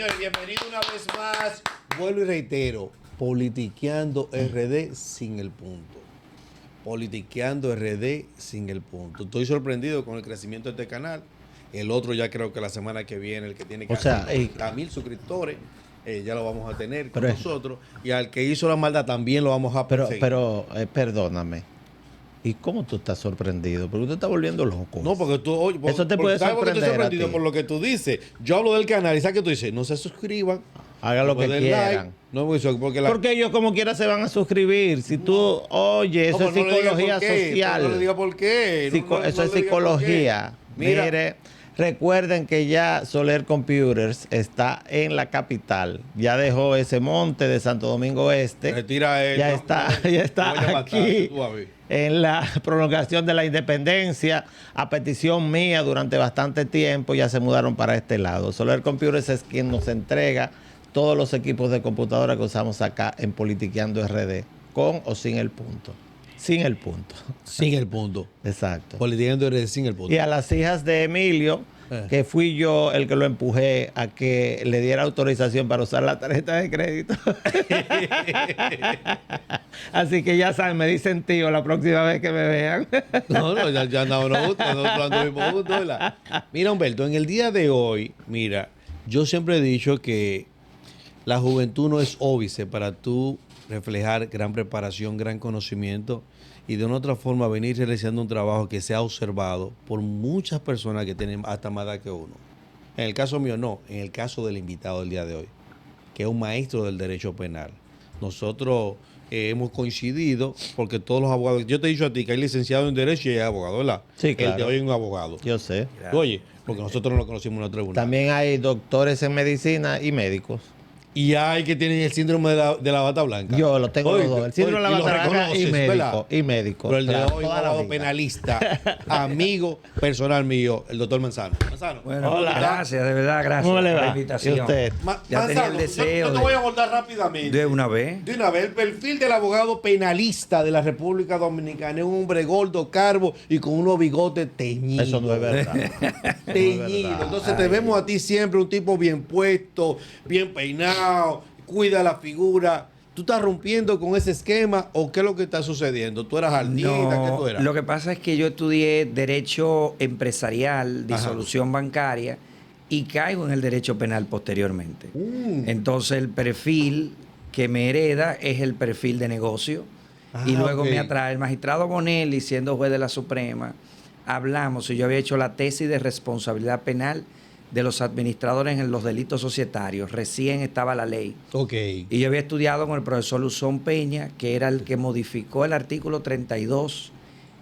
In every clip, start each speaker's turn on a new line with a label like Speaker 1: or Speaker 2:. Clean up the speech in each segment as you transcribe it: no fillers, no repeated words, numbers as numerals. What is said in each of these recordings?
Speaker 1: Señores, bienvenido una vez más. Vuelvo y reitero, Politiqueando RD sin el punto. Politiqueando RD sin el punto. Estoy sorprendido con el crecimiento de este canal. El otro ya creo que la semana que viene, el que tiene casi 50,000 suscriptores, ya lo vamos a tener con nosotros. Y al que hizo la maldad también lo vamos a perseguir.
Speaker 2: Pero perdóname. ¿Y cómo tú estás sorprendido? Porque tú te estás volviendo loco.
Speaker 1: No, porque tú... Oye,
Speaker 2: eso te puede sorprender.
Speaker 1: Porque estoy sorprendido por lo que tú dices. Yo hablo del canal y ¿sabes qué tú dices? No se suscriban.
Speaker 2: Hagan lo que quieran.
Speaker 1: Like, no, porque
Speaker 2: ellos como quiera se van a suscribir. Si tú, oye, eso es psicología social.
Speaker 1: No le diga por qué.
Speaker 2: Eso es psicología. Mire, recuerden que ya Soler Computers está en la capital. Ya dejó ese monte de Santo Domingo Este.
Speaker 1: Retira él.
Speaker 2: Ya está aquí en la prolongación de la Independencia. A petición mía durante bastante tiempo ya se mudaron para este lado. Soler Computers es quien nos entrega todos los equipos de computadora que usamos acá en Politiqueando RD, con o sin el punto. Sin el punto.
Speaker 1: Sin el punto.
Speaker 2: Exacto.
Speaker 1: Politiqueando RD sin el punto.
Speaker 2: Y a las hijas de Emilio, que fui yo el que lo empujé a que le diera autorización para usar la tarjeta de crédito. Así que ya saben, me dicen tío la próxima vez que me vean.
Speaker 1: No, ya andamos juntos. Mira, Humberto, en el día de hoy, mira, yo siempre he dicho que la juventud no es óbice para tú reflejar gran preparación, gran conocimiento y de una otra forma venir realizando un trabajo que sea observado por muchas personas que tienen hasta más edad que uno. En el caso mío no, en el caso del invitado del día de hoy, que es un maestro del derecho penal. Nosotros hemos coincidido porque todos los abogados, yo te he dicho a ti que hay licenciado en derecho y hay abogado, ¿verdad?
Speaker 2: Sí, claro.
Speaker 1: El de hoy es un abogado.
Speaker 2: Yo sé.
Speaker 1: Oye, porque nosotros no lo conocimos en la tribunal.
Speaker 2: También hay doctores en medicina y médicos.
Speaker 1: Y hay que tienen el síndrome de la bata blanca.
Speaker 2: Yo lo tengo los dos. El síndrome de la bata blanca y médico.
Speaker 1: Pero el de hoy, abogado penalista, amigo personal mío, el doctor Manzano.
Speaker 3: Bueno, hola. Gracias, de verdad, gracias por la invitación.
Speaker 2: ¿Y usted?
Speaker 3: Ya tenía el deseo.
Speaker 1: Yo te voy a abordar rápidamente.
Speaker 3: ¿De una vez?
Speaker 1: De una vez. El perfil del abogado penalista de la República Dominicana es un hombre gordo, calvo y con unos bigotes teñidos.
Speaker 2: Eso no es verdad.
Speaker 1: Teñido. Entonces te vemos a ti siempre un tipo bien puesto, bien peinado, cuida la figura. ¿Tú estás rompiendo con ese esquema o qué es lo que está sucediendo? ¿Tú eras artista?
Speaker 3: No,
Speaker 1: ¿Qué tú eras?
Speaker 3: lo que pasa es que yo estudié Derecho Empresarial, Disolución Bancaria y caigo en el Derecho Penal posteriormente. Entonces el perfil que me hereda es el perfil de negocio y luego me atrae el magistrado Bonelli, siendo juez de la Suprema. Hablamos y yo había hecho la tesis de responsabilidad penal de los administradores en los delitos societarios. Recién estaba la ley. Y yo había estudiado con el profesor Luzón Peña, que era el que modificó el artículo 32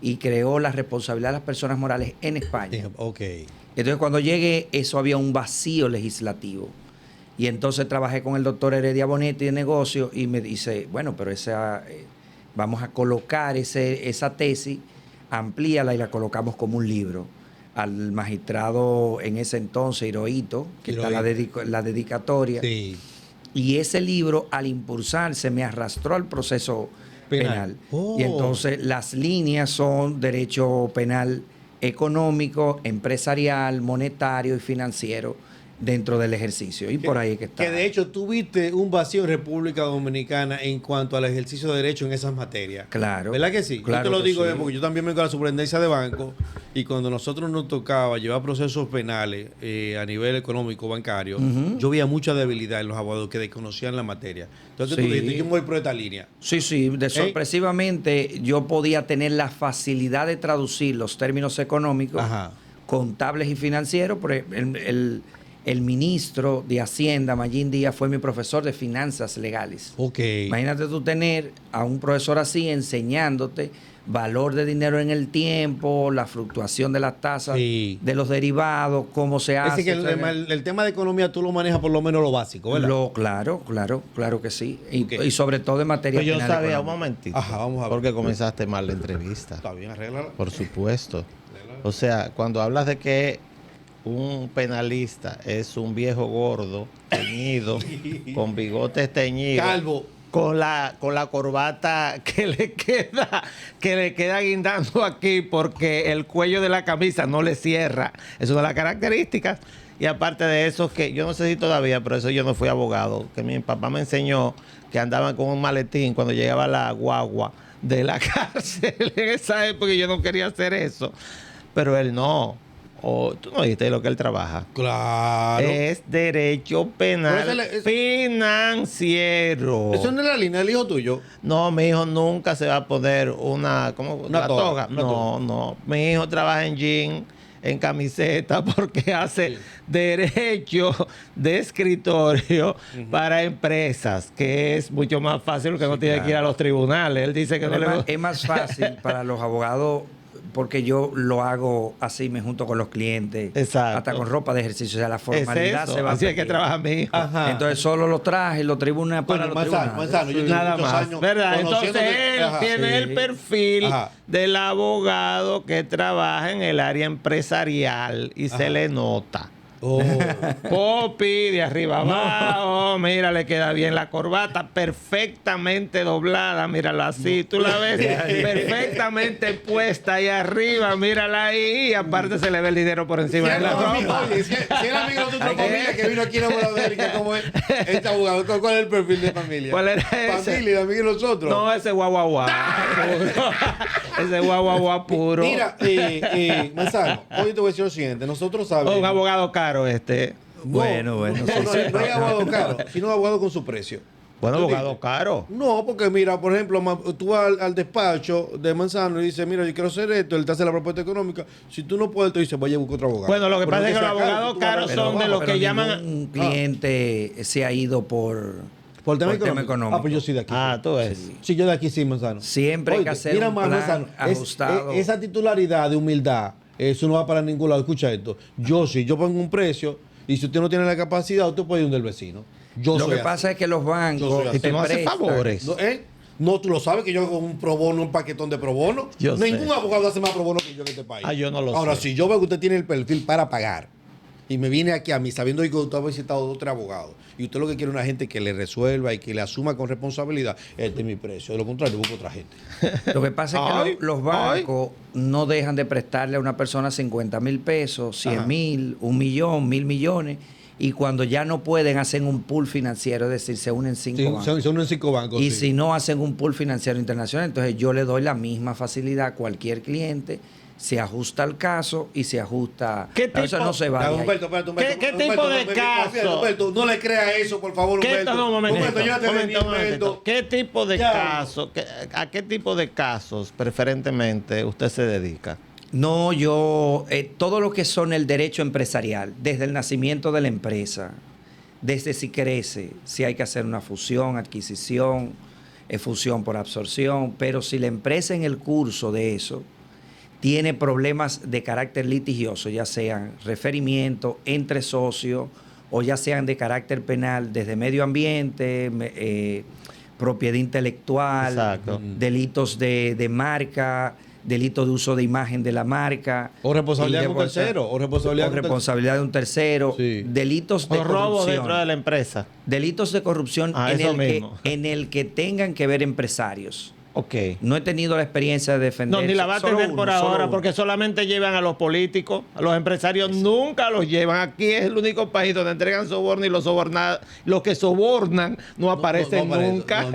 Speaker 3: y creó la responsabilidad de las personas morales en España. Entonces, cuando llegué, eso había un vacío legislativo. Y entonces trabajé con el doctor Heredia Bonetti de negocio y me dice, bueno, pero vamos a colocar esa tesis, amplíala y la colocamos como un libro. Al magistrado en ese entonces, Hirohito, que está la dedicatoria. Sí. Y ese libro, al impulsarse, me arrastró al proceso penal. Y entonces las líneas son derecho penal económico, empresarial, monetario y financiero dentro del ejercicio. Y por ahí es que está.
Speaker 1: Que de hecho tuviste un vacío en República Dominicana en cuanto al ejercicio de derecho en esas materias.
Speaker 3: Claro.
Speaker 1: ¿Verdad que sí?
Speaker 3: Claro,
Speaker 1: yo te lo digo
Speaker 3: sí.
Speaker 1: Porque yo también vengo de la superintendencia de banco y cuando nosotros nos tocaba llevar procesos penales a nivel económico, bancario, yo veía mucha debilidad en los abogados que desconocían la materia. Entonces tú dijiste, yo me voy por esta línea.
Speaker 3: Sí. Sorpresivamente yo podía tener la facilidad de traducir los términos económicos, contables y financieros. Por el ministro de Hacienda, Mayín Díaz, fue mi profesor de finanzas legales. Imagínate tú tener a un profesor así enseñándote valor de dinero en el tiempo, la fluctuación de las tasas, de los derivados, cómo se hace.
Speaker 1: Es decir, que el tema de economía tú lo manejas por lo menos lo básico, ¿verdad?
Speaker 3: Claro que sí. Y sobre todo en materia
Speaker 2: penal.
Speaker 3: Yo
Speaker 2: sabía
Speaker 3: económica.
Speaker 2: Un momentito.
Speaker 1: Vamos a ver.
Speaker 2: Porque comenzaste mal la entrevista.
Speaker 1: Está bien, arréglala.
Speaker 2: Por supuesto. O sea, cuando hablas de que un penalista es un viejo gordo, teñido, con bigotes teñidos,
Speaker 1: calvo,
Speaker 2: con la corbata que le queda guindando aquí porque el cuello de la camisa no le cierra. Es una de las características. Y aparte de eso, que yo no sé si todavía, pero eso yo no fui abogado, que mi papá me enseñó que andaban con un maletín cuando llegaba la guagua de la cárcel en esa época, y yo no quería hacer eso. Pero él no. Tú no viste lo que él trabaja.
Speaker 1: Claro.
Speaker 2: Es derecho penal financiero.
Speaker 1: Eso no es la línea del hijo tuyo.
Speaker 2: No, mi hijo nunca se va a poner una toga. No. Mi hijo trabaja en jean, en camiseta, porque hace derecho de escritorio para empresas, que es mucho más fácil, porque no tiene que ir a los tribunales. Él dice que
Speaker 3: es más fácil para los abogados, porque yo lo hago así, me junto con los clientes.
Speaker 2: Exacto.
Speaker 3: Hasta con ropa de ejercicio. O sea, la formalidad se va.
Speaker 2: Así es que trabaja mi hijo.
Speaker 1: Ajá.
Speaker 3: Entonces solo lo traje, lo tribuna para los tribunales.
Speaker 1: Manzano, yo
Speaker 2: Nada
Speaker 1: tengo muchos
Speaker 2: más,
Speaker 1: años
Speaker 2: ¿verdad? Entonces él tiene el perfil
Speaker 1: Ajá.
Speaker 2: del abogado que trabaja en el área empresarial y se le nota.
Speaker 1: Oh.
Speaker 2: Popi, de arriba abajo, mira, le queda bien la corbata, perfectamente doblada, mírala así, tú la ves perfectamente puesta ahí arriba, mírala ahí, y aparte se le ve el dinero por encima de la ropa.
Speaker 1: Oye, si es amigo de otra familia que vino aquí a América, ¿cómo es este abogado? ¿Cuál es el perfil de familia?
Speaker 2: ¿Cuál era ese?
Speaker 1: Familia, amigo de nosotros.
Speaker 2: No, ese guaguaguá. Ese guaguaguá puro.
Speaker 1: Mira, Manzano, hoy te voy a decir lo siguiente, nosotros sabemos...
Speaker 2: Un abogado caro este.
Speaker 3: Bueno.
Speaker 1: No hay abogado caro, sino abogado con su precio.
Speaker 2: Bueno, abogado caro.
Speaker 1: No, porque mira, por ejemplo, tú vas al despacho de Manzano y dices, mira, yo quiero hacer esto, él te hace la propuesta económica. Si tú no puedes, te dice, vaya a buscar otro abogado.
Speaker 2: Bueno, lo que
Speaker 1: Pero
Speaker 2: pasa es que los
Speaker 1: sea caro,
Speaker 2: abogados
Speaker 1: tú vas a
Speaker 2: caros
Speaker 1: ganar.
Speaker 2: son de los que llaman...
Speaker 3: Un cliente se ha ido por
Speaker 1: tema
Speaker 3: tema económico.
Speaker 1: Ah, pues yo sí de aquí.
Speaker 2: tú ves.
Speaker 1: Sí, yo de aquí sí, Manzano.
Speaker 3: Siempre hay que hacer un plan
Speaker 1: Manzano,
Speaker 3: ajustado.
Speaker 1: esa titularidad de humildad, eso no va para ningún lado. Escucha esto. Yo pongo un precio y si usted no tiene la capacidad, usted puede ir donde el vecino.
Speaker 3: Lo que pasa es que los bancos
Speaker 2: Y tú no haces favores.
Speaker 1: No, tú lo sabes que yo hago un pro bono, un paquetón de pro bono. Ningún abogado hace más pro bono que yo en este país.
Speaker 2: Yo no lo sé.
Speaker 1: Ahora, si yo veo que usted tiene el perfil para pagar y me viene aquí a mí sabiendo que usted ha visitado a otro abogado y usted lo que quiere es una gente que le resuelva y que le asuma con responsabilidad, este es mi precio. De lo contrario, busco otra gente.
Speaker 3: Lo que pasa es que los bancos no dejan de prestarle a una persona 50,000 pesos, 100,000, 1,000,000, 1,000,000,000. Y cuando ya no pueden, hacen un pool financiero, es decir, se unen 5 bancos.
Speaker 1: Se unen 5 bancos.
Speaker 3: Y si no hacen un pool financiero internacional, entonces yo le doy la misma facilidad a cualquier cliente, se ajusta al caso y se ajusta.
Speaker 2: ¿Qué tipo?
Speaker 3: Eso no se va.
Speaker 1: Humberto,
Speaker 2: ¿Qué tipo de caso?
Speaker 1: Humberto, no le crea eso, por favor, Humberto.
Speaker 2: Humberto,
Speaker 1: Humberto.
Speaker 2: ¿Qué tipo de casos, a qué tipo de casos preferentemente usted se dedica?
Speaker 3: No, yo, todo lo que son el derecho empresarial, desde el nacimiento de la empresa, desde si crece, si hay que hacer una fusión, adquisición, fusión por absorción, pero si la empresa en el curso de eso tiene problemas de carácter litigioso, ya sean referimiento entre socios o ya sean de carácter penal, desde medio ambiente, propiedad intelectual,
Speaker 2: exacto,
Speaker 3: delitos de marca, delito de uso de imagen de la marca.
Speaker 1: O responsabilidad de un tercero. O
Speaker 3: responsabilidad de un tercero.
Speaker 1: Sí.
Speaker 3: Delitos de corrupción.
Speaker 2: Robo dentro de la empresa.
Speaker 3: Delitos de corrupción en el que tengan que ver empresarios.
Speaker 2: Ok.
Speaker 3: No he tenido la experiencia de defender.
Speaker 2: No, ni la va a tener por ahora, porque solamente llevan a los políticos, a los empresarios nunca los llevan. Aquí es el único país donde entregan soborno y los que sobornan no aparecen nunca.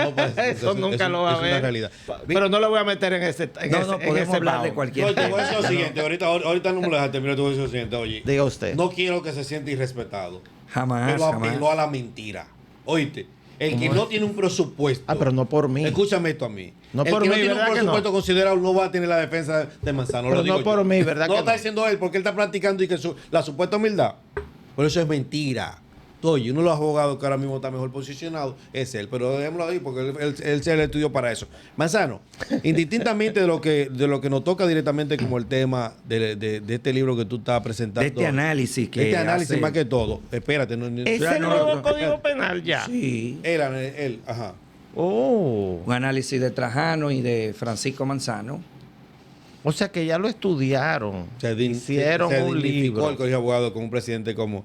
Speaker 2: Eso nunca lo va a ver. Es una realidad. Pero no lo voy a meter en ese
Speaker 3: podemos hablar de cualquier
Speaker 1: tema. Te voy a decir lo siguiente, ahorita no me lo dejaste, mira, te voy a decir lo siguiente, oye.
Speaker 2: Diga usted.
Speaker 1: No quiero que se sienta irrespetado.
Speaker 3: Jamás.
Speaker 1: Pero apeló a la mentira. Oíste. El que no tiene un presupuesto.
Speaker 2: Pero no por mí.
Speaker 1: Escúchame esto a mí.
Speaker 2: No
Speaker 1: el
Speaker 2: por
Speaker 1: que
Speaker 2: mí,
Speaker 1: no tiene
Speaker 2: ¿verdad
Speaker 1: un presupuesto
Speaker 2: que no?
Speaker 1: considerado no va a tener la defensa de Manzano.
Speaker 2: Pero no por mí, ¿verdad
Speaker 1: no
Speaker 2: que
Speaker 1: está
Speaker 2: no?
Speaker 1: diciendo él porque él está practicando y que la supuesta humildad. Por eso es mentira. Oye, uno de los abogados que ahora mismo está mejor posicionado es él, pero dejémoslo ahí porque él se le estudió para eso. Manzano, indistintamente de lo que nos toca directamente como el tema de este libro que tú estás presentando.
Speaker 3: De este análisis que
Speaker 1: este análisis
Speaker 3: hace...
Speaker 1: más que todo. Espérate.
Speaker 2: ¿Es el nuevo Código Penal ya?
Speaker 3: Sí.
Speaker 1: Él, ajá.
Speaker 3: Un análisis de Trajano y de Francisco Manzano.
Speaker 2: O sea que ya lo estudiaron. Hicieron un libro.
Speaker 1: El colegio de abogados con un presidente como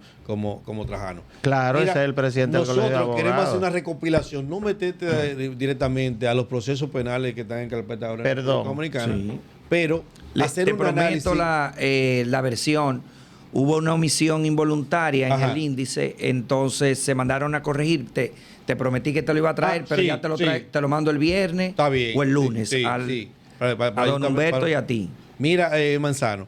Speaker 1: Trajano.
Speaker 2: Claro, ese es el presidente del colegio de abogados.
Speaker 1: Nosotros queremos hacer una recopilación, no meterte directamente a los procesos penales que están en carpeta ahora dominicana,
Speaker 3: sí.
Speaker 1: pero hacer un análisis.
Speaker 3: Te prometo la versión hubo una omisión involuntaria en el índice, entonces se mandaron a corregirte. Te prometí que te lo iba a traer, pero ya te lo mando el viernes o el lunes a don Humberto y a ti.
Speaker 1: Mira, Manzano,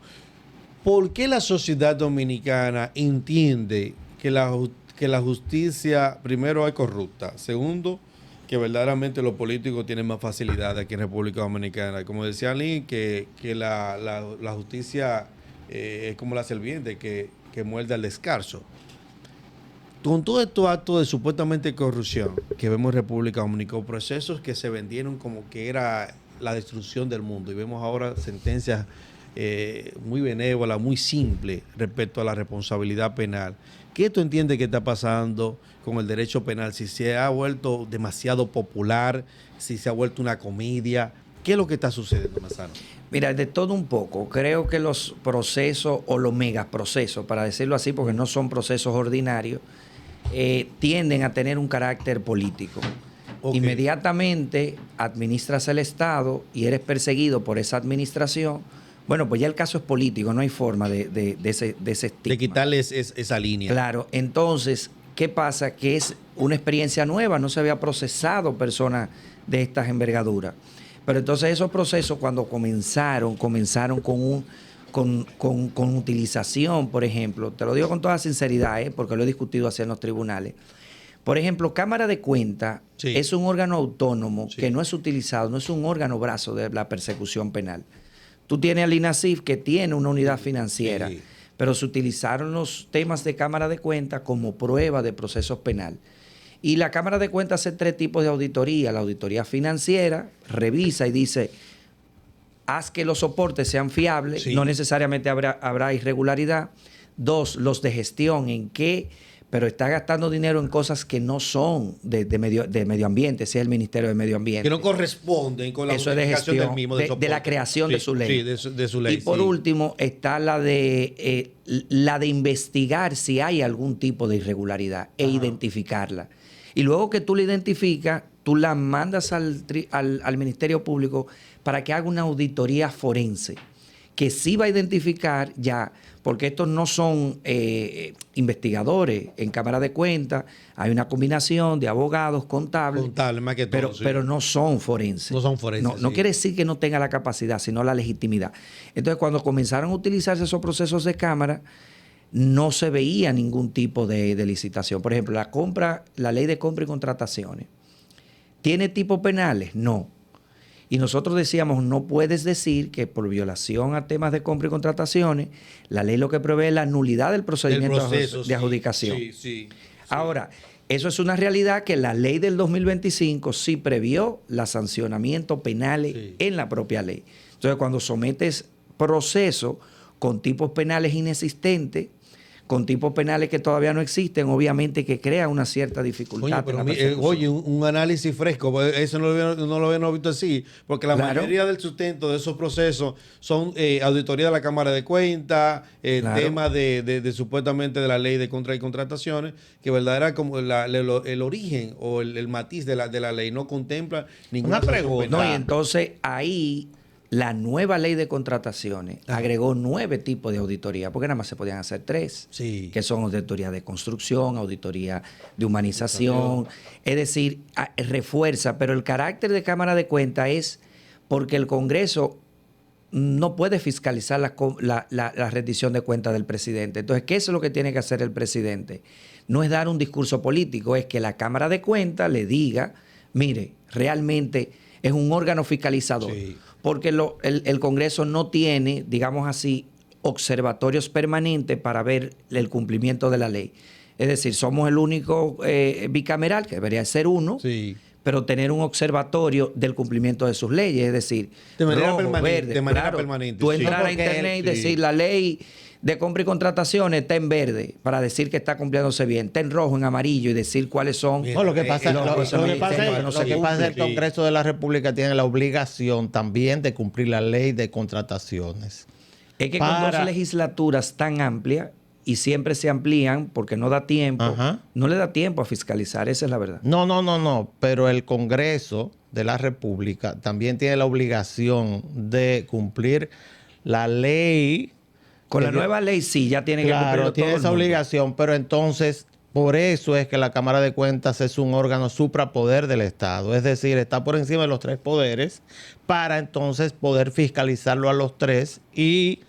Speaker 1: ¿por qué la sociedad dominicana entiende que la justicia, primero, es corrupta? Segundo, que verdaderamente los políticos tienen más facilidad aquí en República Dominicana. Como decía Lynn, que la justicia es como la serpiente que muerde al descalzo. Con todos estos actos de supuestamente corrupción que vemos en República Dominicana, procesos que se vendieron como que era la destrucción del mundo, y vemos ahora sentencias muy benévolas, muy simples respecto a la responsabilidad penal. ¿Qué tú entiendes que está pasando con el derecho penal? Si se ha vuelto demasiado popular, si se ha vuelto una comedia, ¿qué es lo que está sucediendo, Manzano?
Speaker 3: Mira, de todo un poco. Creo que los procesos o los megaprocesos, para decirlo así, porque no son procesos ordinarios, tienden a tener un carácter político. Okay. Inmediatamente administras el Estado y eres perseguido por esa administración. Bueno, pues ya el caso es político, no hay forma de ese estigma.
Speaker 1: De quitarles esa línea.
Speaker 3: Claro, entonces, ¿qué pasa? Que es una experiencia nueva, no se había procesado personas de estas envergaduras. Pero entonces esos procesos cuando comenzaron con utilización, por ejemplo, te lo digo con toda sinceridad, porque lo he discutido así en los tribunales. Por ejemplo, Cámara de Cuentas es un órgano autónomo que no es utilizado, no es un órgano brazo de la persecución penal. Tú tienes al INASIF que tiene una unidad financiera, pero se utilizaron los temas de Cámara de Cuentas como prueba de procesos penal. Y la Cámara de Cuentas hace 3 tipos de auditoría. La auditoría financiera revisa y dice, haz que los soportes sean fiables, no necesariamente habrá irregularidad. 2, los de gestión, en qué, pero está gastando dinero en cosas que no son de medio ambiente, sea el Ministerio de Medio Ambiente.
Speaker 1: Que no corresponden con la
Speaker 3: justificación del mismo de la creación de su ley.
Speaker 1: De su ley.
Speaker 3: Y por último está la de investigar si hay algún tipo de irregularidad e identificarla. Y luego que tú la identificas, tú la mandas al Ministerio Público para que haga una auditoría forense, que sí va a identificar ya, porque estos no son investigadores. En Cámara de Cuentas hay una combinación de abogados, contables,
Speaker 1: más que todo,
Speaker 3: pero no son forenses.
Speaker 1: No son forenses.
Speaker 3: No quiere decir que no tenga la capacidad, sino la legitimidad. Entonces, cuando comenzaron a utilizarse esos procesos de Cámara, no se veía ningún tipo de licitación. Por ejemplo, la ley de compra y contrataciones. ¿Tiene tipos penales? No. Y nosotros decíamos, no puedes decir que por violación a temas de compra y contrataciones, la ley lo que prevé es la nulidad del procedimiento de adjudicación. Ahora, eso es una realidad que la ley del 2025 sí previó los sancionamientos penales en la propia ley. Entonces, cuando sometes procesos con tipos penales inexistentes, con tipos penales que todavía no existen, obviamente que crea una cierta dificultad.
Speaker 1: Oye, un análisis fresco, eso no lo habíamos visto así, porque la mayoría del sustento de esos procesos son auditoría de la Cámara de Cuentas, tema de supuestamente de la ley de contra y contrataciones, que verdad como el origen o el matiz de la ley no contempla ninguna pregunta.
Speaker 3: No, y entonces ahí la nueva ley de contrataciones agregó 9 tipos de auditoría, porque nada más se podían hacer 3, que son auditoría de construcción, auditoría de humanización. Es decir, refuerza, pero el carácter de Cámara de Cuentas es porque el Congreso no puede fiscalizar la rendición de cuentas del presidente. Entonces, ¿qué es lo que tiene que hacer el presidente? No es dar un discurso político, es que la Cámara de Cuentas le diga, mire, realmente es un órgano fiscalizador. Porque el Congreso no tiene, digamos así, observatorios permanentes para ver el cumplimiento de la ley. Es decir, somos el único bicameral, que debería ser uno, pero tener un observatorio del cumplimiento de sus leyes. Es decir,
Speaker 1: de manera permanente.
Speaker 3: Tú entrar a internet y decir la ley de compra y contrataciones está en verde para decir que está cumpliéndose bien, está en rojo, en amarillo y decir cuáles son.
Speaker 2: No, lo que pasa es que el Congreso de la República tiene la obligación también de cumplir la ley de contrataciones.
Speaker 3: Es que con 2 legislaturas tan amplias y siempre se amplían porque no da tiempo, no le da tiempo a fiscalizar, esa es la verdad.
Speaker 2: No, pero el Congreso de la República también tiene la obligación de cumplir la ley
Speaker 3: Con la nueva ley sí, ya tiene que cumplirlo
Speaker 2: Claro, tiene
Speaker 3: todo el
Speaker 2: esa
Speaker 3: mundo.
Speaker 2: obligación, pero entonces, por eso es que la Cámara de Cuentas es un órgano suprapoder del Estado. Es decir, está por encima de los tres poderes para entonces poder fiscalizarlo a los tres y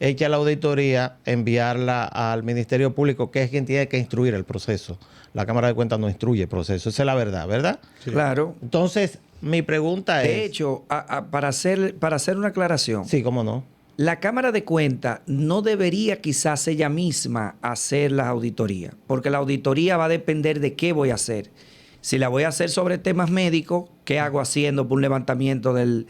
Speaker 2: hecha la auditoría, enviarla al Ministerio Público, que es quien tiene que instruir el proceso. La Cámara de Cuentas no instruye el proceso. Esa es la verdad, ¿verdad?
Speaker 1: Sí.
Speaker 3: Claro.
Speaker 2: Entonces, mi pregunta es...
Speaker 3: De hecho, para hacer una aclaración,
Speaker 2: Sí, cómo no.
Speaker 3: la Cámara de Cuentas no debería quizás ella misma hacer la auditoría, porque la auditoría va a depender de qué voy a hacer. Si la voy a hacer sobre temas médicos, ¿qué hago haciendo por un levantamiento del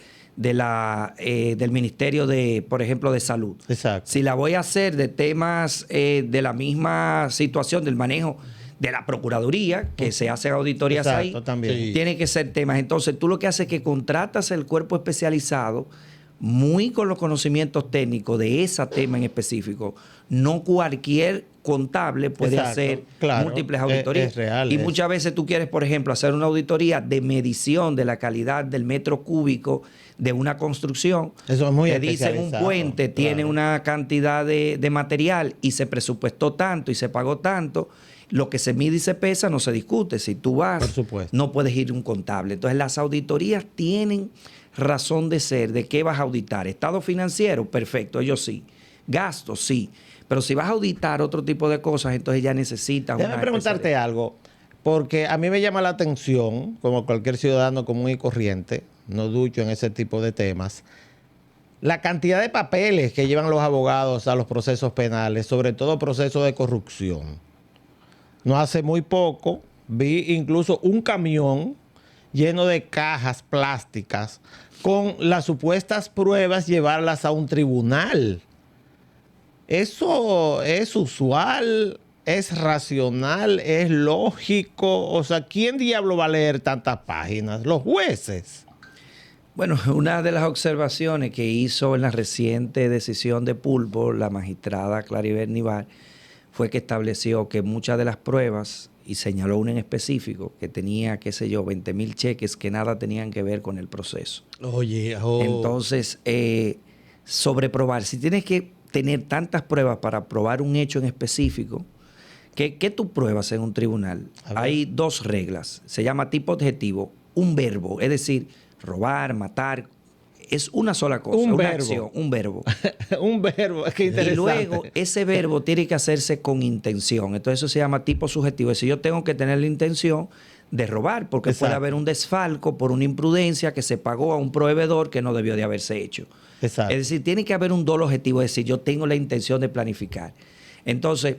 Speaker 3: Ministerio de, por ejemplo, de Salud?
Speaker 2: Exacto.
Speaker 3: Si la voy a hacer de temas de la misma situación del manejo de la Procuraduría, que se hacen auditorías
Speaker 2: Exacto,
Speaker 3: ahí,
Speaker 2: también.
Speaker 1: Sí.
Speaker 3: tiene que ser temas. Entonces, tú lo que haces es que contratas el cuerpo especializado muy con los conocimientos técnicos de ese tema en específico. No cualquier contable puede
Speaker 2: Exacto,
Speaker 3: hacer
Speaker 2: claro,
Speaker 3: múltiples auditorías.
Speaker 2: es real,
Speaker 3: y
Speaker 2: es.
Speaker 3: muchas veces tú quieres, por ejemplo, hacer una auditoría de medición de la calidad del metro cúbico de una construcción.
Speaker 2: Eso es muy
Speaker 3: Te dicen un
Speaker 2: especializado,
Speaker 3: puente tiene
Speaker 2: claro.
Speaker 3: una cantidad de material y se presupuestó tanto y se pagó tanto. Lo que se mide y se pesa no se discute. Si tú vas,
Speaker 2: Por supuesto.
Speaker 3: no puedes ir a un contable. Entonces, las auditorías tienen razón de ser. ¿De qué vas a auditar? ¿Estado financiero? Perfecto, ellos sí. Gastos, sí. Pero si vas a auditar otro tipo de cosas, entonces ya necesitas
Speaker 2: Déjame
Speaker 3: una
Speaker 2: preguntarte
Speaker 3: especialidad.
Speaker 2: algo, porque a mí me llama la atención, como cualquier ciudadano común y corriente, no ducho en ese tipo de temas, la cantidad de papeles que llevan los abogados a los procesos penales, sobre todo procesos de corrupción. No hace muy poco vi incluso un camión lleno de cajas plásticas con las supuestas pruebas, llevarlas a un tribunal. ¿Eso es usual? ¿Es racional? ¿Es lógico? O sea, ¿quién diablo va a leer tantas páginas? ¿Los jueces?
Speaker 3: Bueno, una de las observaciones que hizo en la reciente decisión de Pulpo la magistrada Claribel Nivar fue que estableció que muchas de las pruebas, y señaló una en específico, que tenía, qué sé yo, 20,000 cheques que nada tenían que ver con el proceso.
Speaker 1: Oye,
Speaker 3: Entonces, sobreprobar, si tienes que tener tantas pruebas para probar un hecho en específico, ¿qué tú pruebas en un tribunal? Hay dos reglas. Se llama tipo objetivo, un verbo, es decir, robar, matar, es una sola cosa,
Speaker 2: Un
Speaker 3: una
Speaker 2: verbo.
Speaker 3: acción, un verbo.
Speaker 2: Un verbo, es que interesante.
Speaker 3: Y luego ese verbo tiene que hacerse con intención. Entonces eso se llama tipo subjetivo. Es decir, yo tengo que tener la intención de robar, porque puede
Speaker 2: Exacto.
Speaker 3: haber un desfalco por una imprudencia que se pagó a un proveedor que no debió de haberse hecho.
Speaker 2: Exacto.
Speaker 3: Es decir, tiene que haber un dolo objetivo, es decir, yo tengo la intención de planificar. Entonces,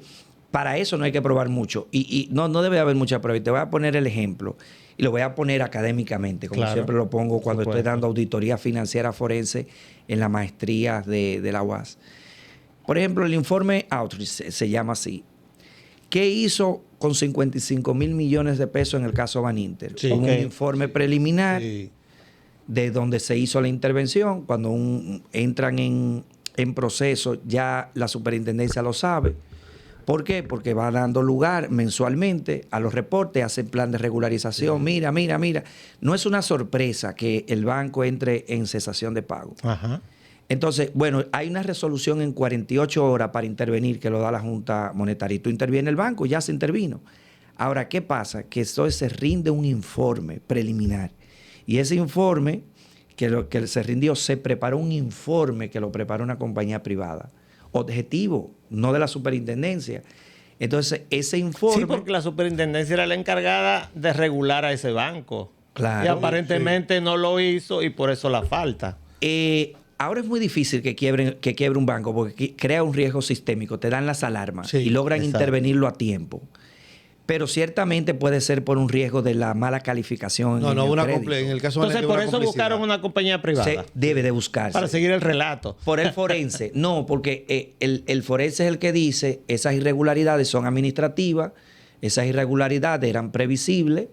Speaker 3: para eso no hay que probar mucho. Y no debe haber mucha prueba. Y te voy a poner el ejemplo. Y lo voy a poner académicamente, como
Speaker 2: Claro.
Speaker 3: siempre lo pongo cuando estoy
Speaker 2: Supuesto.
Speaker 3: dando auditoría financiera forense en la maestría de la UAS. Por ejemplo, el informe Outreach se llama así. ¿Qué hizo con 55,000 millones de pesos en el caso Baninter?
Speaker 1: Sí.
Speaker 3: Un
Speaker 2: Ok.
Speaker 3: informe preliminar
Speaker 1: sí.
Speaker 3: de donde se hizo la intervención. Cuando entran en proceso, ya la superintendencia lo sabe. ¿Por qué? Porque va dando lugar mensualmente a los reportes, hacen plan de regularización. Mira. No es una sorpresa que el banco entre en cesación de pago.
Speaker 2: Ajá.
Speaker 3: Entonces, bueno, hay una resolución en 48 horas para intervenir que lo da la Junta Monetaria. Y tú interviene el banco, ya se intervino. Ahora, ¿qué pasa? Que esto se rinde un informe preliminar. Y ese informe que se rindió, se preparó un informe que lo preparó una compañía privada. Objetivo, no de la superintendencia. Entonces, ese informe...
Speaker 2: Sí, porque la superintendencia era la encargada de regular a ese banco.
Speaker 3: Claro.
Speaker 2: Y aparentemente no lo hizo y por eso la falta.
Speaker 3: Ahora es muy difícil que quiebre un banco porque crea un riesgo sistémico, te dan las alarmas
Speaker 1: Sí,
Speaker 3: y logran
Speaker 2: exacto.
Speaker 3: intervenirlo a tiempo. Pero ciertamente puede ser por un riesgo de la mala calificación.
Speaker 1: No,
Speaker 3: en
Speaker 1: no,
Speaker 3: el crédito.
Speaker 1: en el caso de
Speaker 2: Entonces,
Speaker 1: Vanetti,
Speaker 2: por
Speaker 1: una
Speaker 2: eso
Speaker 1: complicidad.
Speaker 2: buscaron una compañía privada.
Speaker 3: Se debe de buscarse.
Speaker 2: Para seguir el relato.
Speaker 3: Por el forense. No, porque el forense es el que dice esas irregularidades son administrativas, esas irregularidades eran previsibles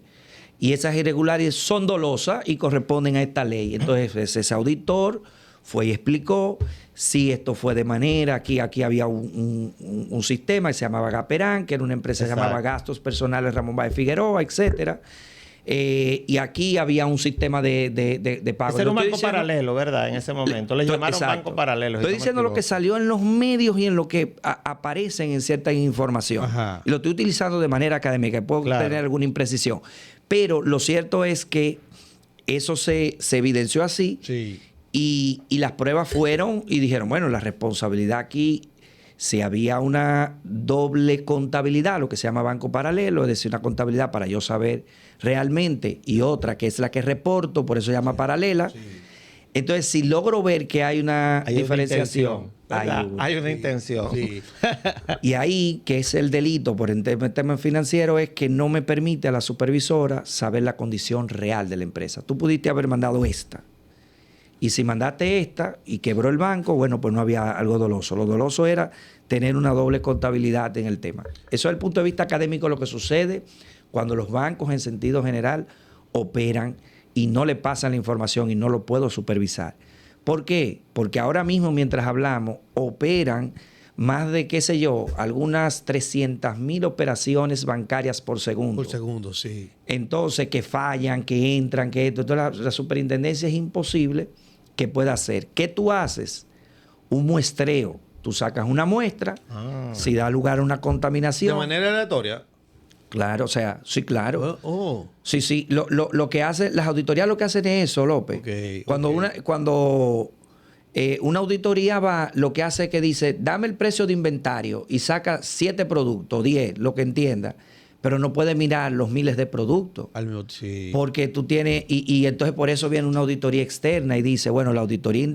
Speaker 3: y esas irregularidades son dolosas y corresponden a esta ley. Entonces, ese auditor fue y explicó si esto fue de manera, aquí había un sistema que se llamaba Gaperán, que era una empresa que se
Speaker 2: Exacto.
Speaker 3: llamaba Gastos Personales Ramón Báez Figueroa, etcétera. Y aquí había un sistema de pago.
Speaker 2: Ese era un banco paralelo, ¿verdad? En ese momento. Le llamaron banco paralelo.
Speaker 3: Estoy diciendo lo que salió en los medios y en lo que aparecen en cierta información.
Speaker 1: Ajá.
Speaker 3: Y lo estoy utilizando de manera académica. Puedo tener alguna imprecisión. Pero lo cierto es que eso se evidenció así.
Speaker 1: Sí.
Speaker 3: Y las pruebas fueron y dijeron, bueno, la responsabilidad aquí, si había una doble contabilidad, lo que se llama banco paralelo, es decir, una contabilidad para yo saber realmente y otra que es la que reporto, por eso se llama paralela. Sí. Entonces, si logro ver que hay una diferenciación,
Speaker 2: hay una intención.
Speaker 1: Sí.
Speaker 3: Y ahí, que es el delito por el tema financiero, es que no me permite a la supervisora saber la condición real de la empresa. Tú pudiste haber mandado esta. Y si mandaste esta y quebró el banco, bueno, pues no había algo doloso. Lo doloso era tener una doble contabilidad en el tema. Eso es desde el punto de vista académico lo que sucede cuando los bancos en sentido general operan y no le pasan la información y no lo puedo supervisar. ¿Por qué? Porque ahora mismo, mientras hablamos, operan más de, qué sé yo, algunas 300,000 operaciones bancarias por segundo.
Speaker 1: Por segundo, sí.
Speaker 3: Entonces, que fallan, que entran, que esto. Entonces, la superintendencia es imposible que pueda hacer. ¿Qué tú haces? Un muestreo. Tú sacas una muestra, si da lugar a una contaminación.
Speaker 1: ¿De manera aleatoria?
Speaker 3: Claro, o sea, sí, claro. Sí. Lo que hace, las auditorías lo que hacen es eso, López. Cuando una auditoría va, lo que hace es que dice, dame el precio de inventario y saca 7 productos, 10, lo que entienda. Pero no puede mirar los miles de productos.
Speaker 1: Sí.
Speaker 3: Porque tú tienes, y entonces por eso viene una auditoría externa y dice, bueno, la auditoría,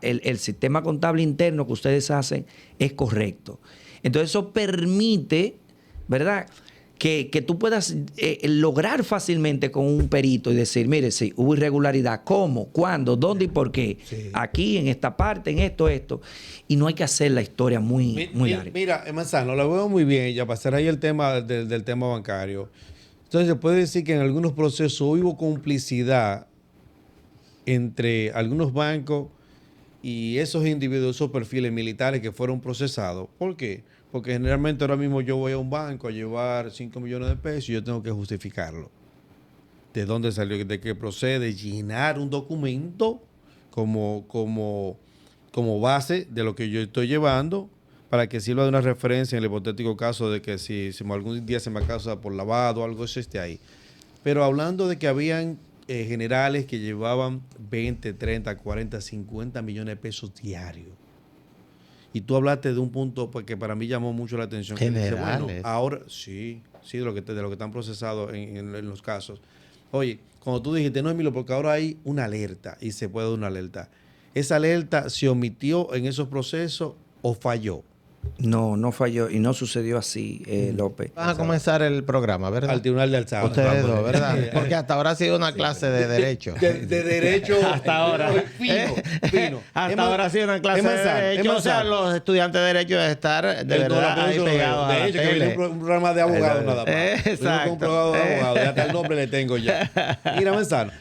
Speaker 3: el sistema contable interno que ustedes hacen es correcto. Entonces eso permite, ¿verdad?, que tú puedas lograr fácilmente con un perito y decir, mire, sí, hubo irregularidad. ¿Cómo? ¿Cuándo? ¿Dónde y por qué? Sí. Aquí, en esta parte, en esto. Y no hay que hacer la historia muy larga.
Speaker 1: Mira, Manzano, lo veo muy bien. Ya para cerrar ahí el tema del tema bancario. Entonces, se puede decir que en algunos procesos hubo complicidad entre algunos bancos y esos individuos, esos perfiles militares que fueron procesados. ¿Por qué? Porque generalmente ahora mismo yo voy a un banco a llevar 5 millones de pesos y yo tengo que justificarlo. ¿De dónde salió? ¿De qué procede? Llenar un documento como base de lo que yo estoy llevando para que sirva de una referencia en el hipotético caso de que si algún día se me acusa por lavado o algo, eso esté ahí. Pero hablando de que habían generales que llevaban 20, 30, 40, 50 millones de pesos diarios. Y tú hablaste de un punto que para mí llamó mucho la atención.
Speaker 2: Generales.
Speaker 1: Dice, bueno, ahora sí, de lo que están procesados en los casos. Oye, cuando tú dijiste, no, Emilio, porque ahora hay una alerta y se puede dar una alerta. ¿Esa alerta se omitió en esos procesos o falló?
Speaker 3: No falló y no sucedió así, López.
Speaker 2: Van a comenzar el programa, ¿verdad?
Speaker 1: Al Tribunal de Alzada.
Speaker 2: Ustedes dos, ¿verdad? Porque hasta ahora ha sido una clase de derecho.
Speaker 1: De derecho.
Speaker 2: Hasta ahora.
Speaker 1: Fino.
Speaker 2: Hasta ahora ha sido una clase de derecho. O sea, los estudiantes de derecho deben estar de verdad ahí pegados a la tele.
Speaker 1: De hecho, que un programa de abogados nada más.
Speaker 2: Exacto.
Speaker 1: Un programa de abogados. Ya hasta el nombre le tengo ya. Mira, Manzano.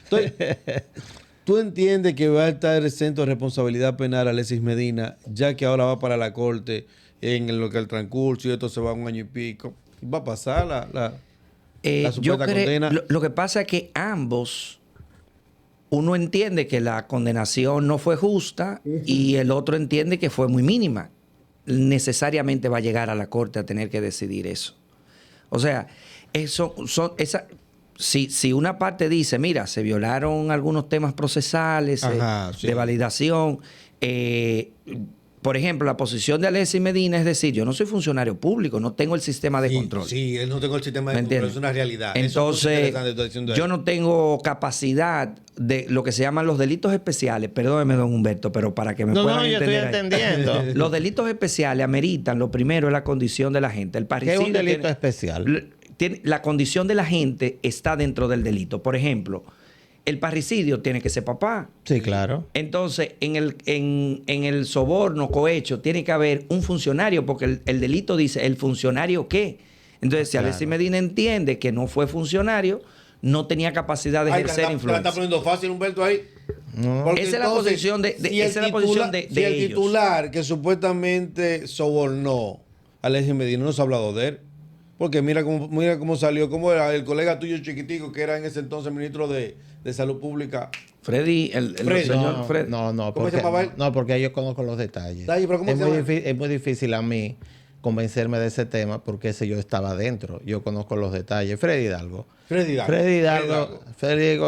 Speaker 1: ¿Tú entiendes que va a estar exento de responsabilidad penal Alexis Medina, ya que ahora va para la corte en lo que el transcurso y esto se va a 1 año y pico? ¿Va a pasar la supuesta condena?
Speaker 3: Lo que pasa es que ambos, uno entiende que la condenación no fue justa y el otro entiende que fue muy mínima. Necesariamente va a llegar a la corte a tener que decidir eso. O sea, si una parte dice, mira, se violaron algunos temas procesales, de validación, por ejemplo, la posición de Alexis Medina es decir, yo no soy funcionario público, no tengo el sistema de control.
Speaker 1: Sí, él no tengo el sistema de control, es una realidad.
Speaker 3: Entonces, yo no tengo capacidad de lo que se llaman los delitos especiales. Perdóneme, don Humberto, pero para que me puedan entender.
Speaker 2: No, yo estoy entendiendo.
Speaker 3: Los delitos especiales ameritan, lo primero es la condición de la gente.
Speaker 2: ¿Qué es un delito especial?
Speaker 3: La condición de la gente está dentro del delito. Por ejemplo, el parricidio tiene que ser papá.
Speaker 2: Sí, claro.
Speaker 3: Entonces, en el soborno, cohecho, tiene que haber un funcionario, porque el delito dice, ¿el funcionario qué? Entonces, si Alexis Medina entiende que no fue funcionario, no tenía capacidad de ejercer influencia.
Speaker 1: ¿Te está poniendo fácil, Humberto, ahí?
Speaker 2: No.
Speaker 3: Esa es la posición de
Speaker 1: si el titular que supuestamente sobornó a Alexis Medina no se ha hablado de él. Porque mira cómo salió, cómo era el colega tuyo chiquitico, que era en ese entonces ministro de Salud Pública.
Speaker 3: Freddy, el señor Freddy.
Speaker 2: No,
Speaker 1: ¿Cómo
Speaker 2: porque,
Speaker 1: se llamaba él?
Speaker 2: no, porque yo conozco los detalles.
Speaker 1: ¿Pero cómo se llama?
Speaker 2: Es muy difícil a mí convencerme de ese tema porque ese yo estaba dentro. Yo conozco los detalles. Freddy Hidalgo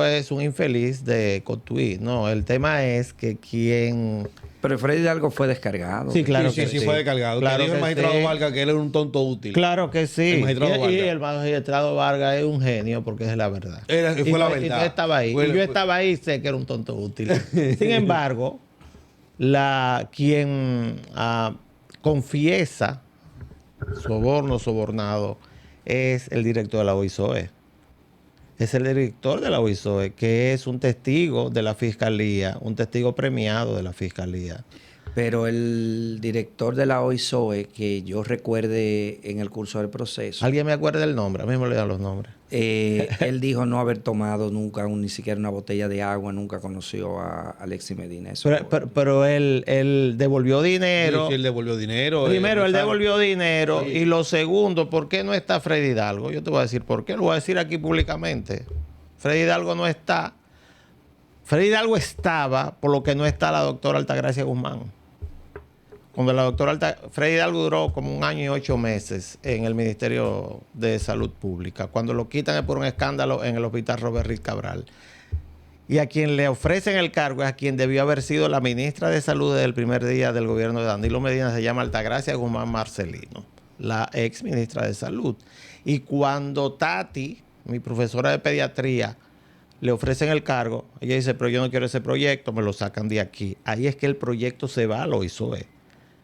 Speaker 2: es un infeliz de Cotuí. No, el tema es que quien...
Speaker 3: Pero Freddy Hidalgo fue descargado.
Speaker 2: Sí, claro
Speaker 1: sí, fue descargado.
Speaker 2: Claro
Speaker 1: dijo el magistrado Vargas que él era un tonto útil.
Speaker 2: Claro que sí.
Speaker 1: El
Speaker 2: magistrado Vargas es un genio porque es la verdad.
Speaker 1: Fue la verdad.
Speaker 2: Y yo estaba ahí. Yo estaba ahí y sé que era un tonto útil. Sin embargo, quien confiesa sobornado es el director de la OISOE. Es el director de la OISOE, que es un testigo de la fiscalía, un testigo premiado de la fiscalía.
Speaker 3: Pero el director de la OISOE, que yo recuerde en el curso del proceso...
Speaker 2: ¿Alguien me acuerda del nombre? A mí me le dan los nombres.
Speaker 3: Él dijo no haber tomado nunca ni siquiera una botella de agua, nunca conoció a Alexis Medina. Eso
Speaker 2: pero él devolvió dinero.
Speaker 1: Sí, él devolvió dinero.
Speaker 2: Primero, él devolvió dinero. Sí. Y lo segundo, ¿por qué no está Freddy Hidalgo? Yo te voy a decir por qué. Lo voy a decir aquí públicamente. Freddy Hidalgo no está. Freddy Hidalgo estaba por lo que no está la doctora Altagracia Guzmán. Cuando la doctora Freddy Hidalgo duró como 1 año y 8 meses en el Ministerio de Salud Pública. Cuando lo quitan es por un escándalo en el Hospital Robert Reed Cabral. Y a quien le ofrecen el cargo es a quien debió haber sido la ministra de Salud desde el primer día del gobierno de Danilo Medina. Se llama Altagracia Guzmán Marcelino, la ex ministra de Salud. Y cuando Tati, mi profesora de pediatría, le ofrecen el cargo, ella dice, pero yo no quiero ese proyecto, me lo sacan de aquí. Ahí es que el proyecto se va a la OISOE.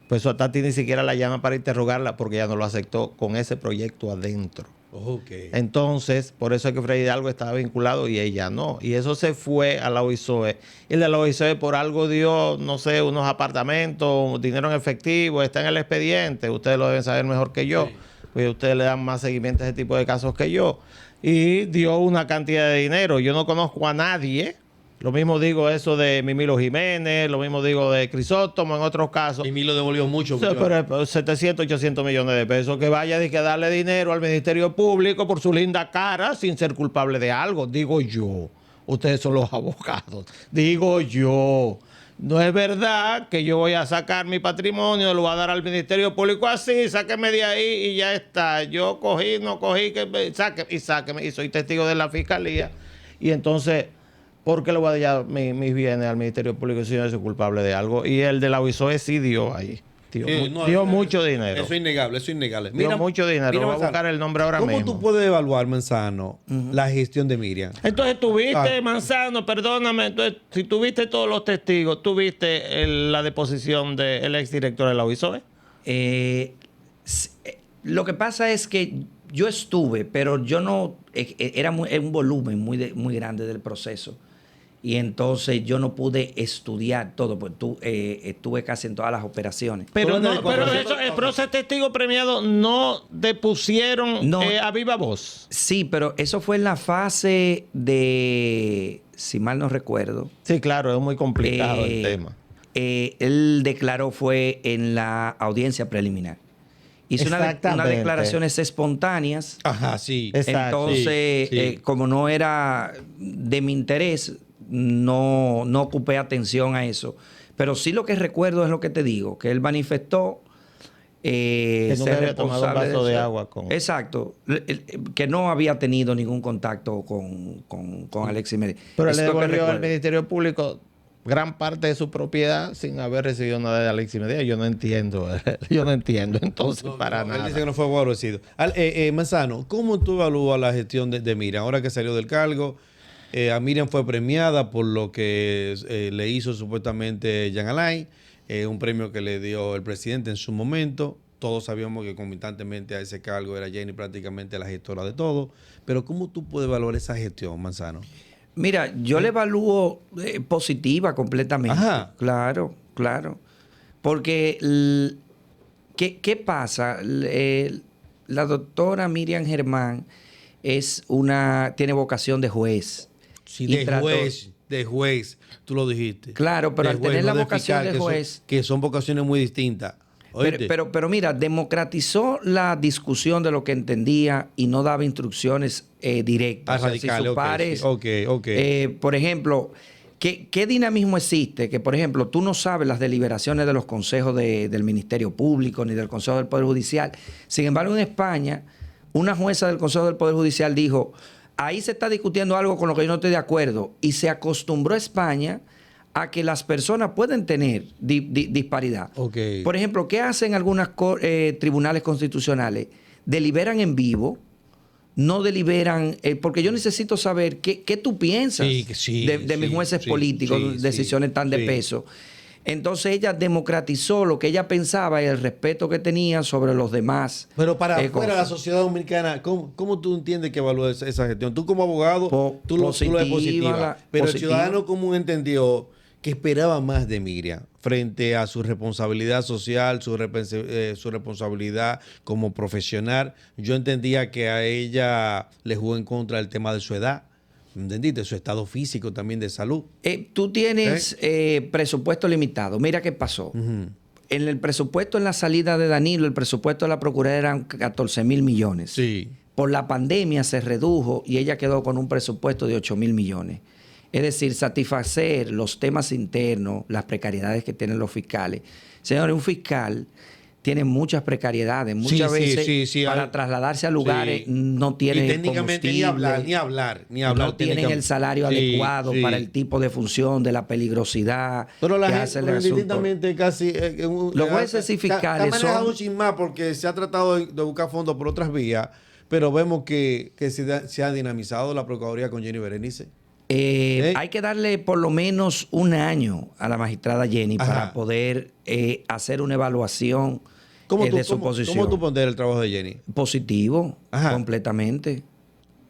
Speaker 2: Pues eso a Tati ni siquiera la llama para interrogarla porque ella no lo aceptó con ese proyecto adentro.
Speaker 1: Okay.
Speaker 2: Entonces, por eso es que Freddy Hidalgo estaba vinculado y ella no. Y eso se fue a la OISOE. Y el de la OISOE por algo dio, no sé, unos apartamentos, dinero en efectivo, está en el expediente. Ustedes lo deben saber mejor que yo. Sí. Pues ustedes le dan más seguimiento a ese tipo de casos que yo. Y dio una cantidad de dinero. Yo no conozco a nadie. Lo mismo digo eso de Mimilo Jiménez, lo mismo digo de Crisóstomo en otros casos.
Speaker 1: Mimilo devolvió mucho.
Speaker 2: Pero 700, 800 millones de pesos. Que vaya de que darle dinero al Ministerio Público por su linda cara sin ser culpable de algo. Digo yo. Ustedes son los abogados. Digo yo. No es verdad que yo voy a sacar mi patrimonio, lo voy a dar al Ministerio Público así, sáqueme de ahí y ya está. Yo cogí, no cogí, sáqueme. Y soy testigo de la Fiscalía. Y entonces... ¿por qué le voy a dar mis bienes al Ministerio Público si no soy culpable de algo? Y el de la OISOE sí dio ahí. Dio mucho dinero.
Speaker 1: Eso es innegable,
Speaker 2: Dio mucho dinero. Voy a buscar el nombre ahora mismo.
Speaker 1: ¿Cómo tú puedes evaluar, Manzano, la gestión de Miriam?
Speaker 2: Entonces, tuviste, Manzano, perdóname, entonces, si tuviste todos los testigos, ¿tuviste la deposición del exdirector de la OISOE?
Speaker 3: Lo que pasa es que yo estuve, pero yo no... Era un volumen muy grande del proceso. Y entonces yo no pude estudiar todo, pues estuve casi en todas las operaciones.
Speaker 2: Pero ese testigo premiado no depusieron a viva voz.
Speaker 3: Sí, pero eso fue en la fase de, si mal no recuerdo.
Speaker 2: Sí, claro, es muy complicado el tema.
Speaker 3: Él declaró fue en la audiencia preliminar. Hizo unas declaraciones espontáneas.
Speaker 1: Ajá, sí.
Speaker 3: Entonces, sí. Como no era de mi interés, no ocupé atención a eso. Pero sí lo que recuerdo es lo que te digo, que él manifestó
Speaker 2: que nunca había tomado un vaso de agua con...
Speaker 3: Exacto. Que no había tenido ningún contacto con Alexis Medina.
Speaker 2: Pero le devolvió al Ministerio Público gran parte de su propiedad sin haber recibido nada de Alexis Medina. Yo no entiendo. Entonces, para nada.
Speaker 1: Él dice que no fue favorecido. Manzano, ¿cómo tú evalúas la gestión de Miriam? Ahora que salió del cargo, a Miriam fue premiada por lo que le hizo supuestamente Jean Alain, un premio que le dio el presidente en su momento. Todos sabíamos que concomitantemente a ese cargo era Jenny prácticamente la gestora de todo. Pero ¿cómo tú puedes evaluar esa gestión, Manzano?
Speaker 3: Mira, yo le evalúo positiva completamente.
Speaker 1: Ajá.
Speaker 3: Claro. Porque, ¿qué pasa? La doctora Miriam Germán tiene vocación de juez.
Speaker 1: Sí, de juez, tú lo dijiste.
Speaker 3: Claro, pero al tener la vocación de juez...
Speaker 1: Que son vocaciones muy distintas. Oíste.
Speaker 3: Pero mira, democratizó la discusión de lo que entendía y no daba instrucciones directas.
Speaker 1: Radicales,
Speaker 3: si sus pares, por ejemplo, ¿qué dinamismo existe? Que, por ejemplo, tú no sabes las deliberaciones de los consejos del Ministerio Público ni del Consejo del Poder Judicial. Sin embargo, en España, una jueza del Consejo del Poder Judicial dijo, ahí se está discutiendo algo con lo que yo no estoy de acuerdo. Y se acostumbró a España a que las personas pueden tener disparidad. Por ejemplo, ¿qué hacen algunos tribunales constitucionales? Deliberan en vivo, no deliberan, porque yo necesito saber qué tú piensas de mis jueces políticos, decisiones tan de peso. Entonces ella democratizó lo que ella pensaba y el respeto que tenía sobre los demás.
Speaker 1: Pero para afuera de la sociedad dominicana, ¿cómo tú entiendes que evalúas esa gestión? Tú como abogado, tú lo ves positiva. Pero el ciudadano común entendió que esperaba más de Miriam frente a su responsabilidad social, su responsabilidad como profesional. Yo entendía que a ella le jugó en contra el tema de su edad. ¿Entendiste? Su estado físico también de salud.
Speaker 3: Tú tienes presupuesto limitado. Mira qué pasó. En el presupuesto, en la salida de Danilo, el presupuesto de la Procuraduría eran 14,000 millones.
Speaker 1: Sí.
Speaker 3: Por la pandemia se redujo y ella quedó con un presupuesto de 8,000 millones. Es decir, satisfacer los temas internos, las precariedades que tienen los fiscales. Señores, un fiscal tiene muchas precariedades. Muchas veces para trasladarse a lugares no tiene
Speaker 1: técnicamente ni hablar.
Speaker 3: No tienen el salario adecuado para el tipo de función, de la peligrosidad.
Speaker 1: Pero la gente indistintamente casi...
Speaker 3: los jueces y fiscales
Speaker 1: son... un chin más porque se ha tratado de buscar fondos por otras vías, pero vemos que se ha dinamizado la Procuraduría con Jenny Berenice.
Speaker 3: Hay que darle por lo menos un año a la magistrada Jenny para poder hacer una evaluación de su posición.
Speaker 1: ¿Cómo tú pondrías el trabajo de Jenny?
Speaker 3: Positivo, completamente.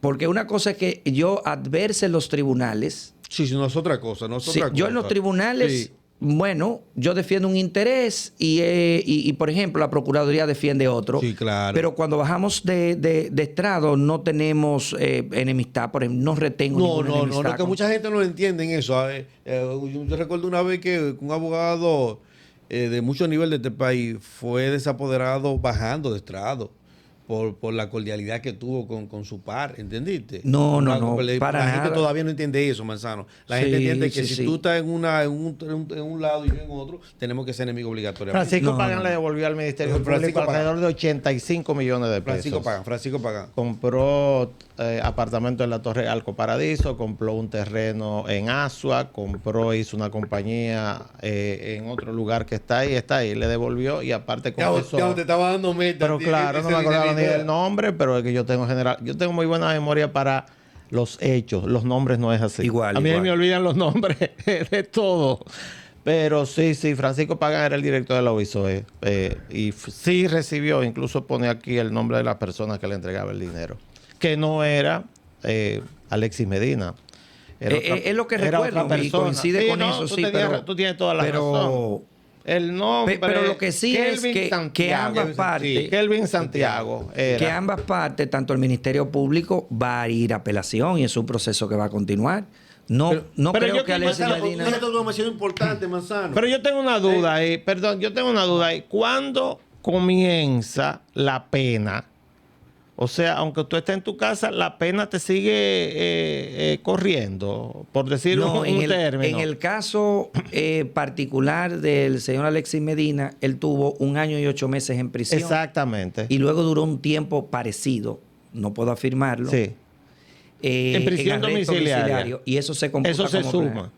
Speaker 3: Porque una cosa es que yo adverse en los tribunales.
Speaker 1: Sí, no es otra cosa.
Speaker 3: Yo en los tribunales, bueno, yo defiendo un interés y, por ejemplo, la Procuraduría defiende otro.
Speaker 1: Sí, claro.
Speaker 3: Pero cuando bajamos de estrado no tenemos enemistad. Por ejemplo, no retengo ninguna enemistad.
Speaker 1: No, que mucha gente no entiende en eso. Yo recuerdo una vez que un abogado de mucho nivel de este país fue desapoderado bajando de estrado por la cordialidad que tuvo con su par, ¿entendiste?
Speaker 3: No,
Speaker 1: para la gente todavía no entiende eso, Manzano. La gente entiende que si tú estás en un lado y yo en otro, tenemos que ser enemigos obligatoriamente.
Speaker 2: Francisco Pagán le devolvió al Ministerio Público alrededor de 85 millones de pesos.
Speaker 1: Francisco Pagán.
Speaker 2: Compró apartamento en la Torre Alco Paradiso, compró un terreno en Asua, hizo una compañía en otro lugar que está ahí, le devolvió y aparte con eso...
Speaker 1: te estaba dando meta.
Speaker 2: Pero claro, no me acordaba ni del nombre, pero es que yo tengo muy buena memoria para los hechos. Los nombres no es así.
Speaker 3: Igual.
Speaker 2: A mí me olvidan los nombres de todo. Pero sí, Francisco Pagán era el director de la OISOE. Y sí recibió, incluso pone aquí el nombre de la persona que le entregaba el dinero. Que no era Alexis Medina.
Speaker 3: Es lo que recuerdo y coincide con eso.
Speaker 2: Tú tienes toda la razón. El nombre,
Speaker 3: pero lo que sí es que ambas partes,
Speaker 2: Kelvin Santiago,
Speaker 3: que ambas partes, tanto el Ministerio Público va a ir a apelación y es un proceso que va a continuar. No creo que Alexis Medina...
Speaker 1: Es demasiado importante, Manzano.
Speaker 2: Pero yo tengo una duda ahí, ¿Cuándo comienza la pena? O sea, aunque tú estés en tu casa, la pena te sigue corriendo, por decir un término.
Speaker 3: En el caso particular del señor Alexis Medina, él tuvo 1 año y 8 meses en prisión.
Speaker 2: Exactamente.
Speaker 3: Y luego duró un tiempo parecido, no puedo afirmarlo.
Speaker 2: Sí. En prisión domiciliaria.
Speaker 3: Y eso se computa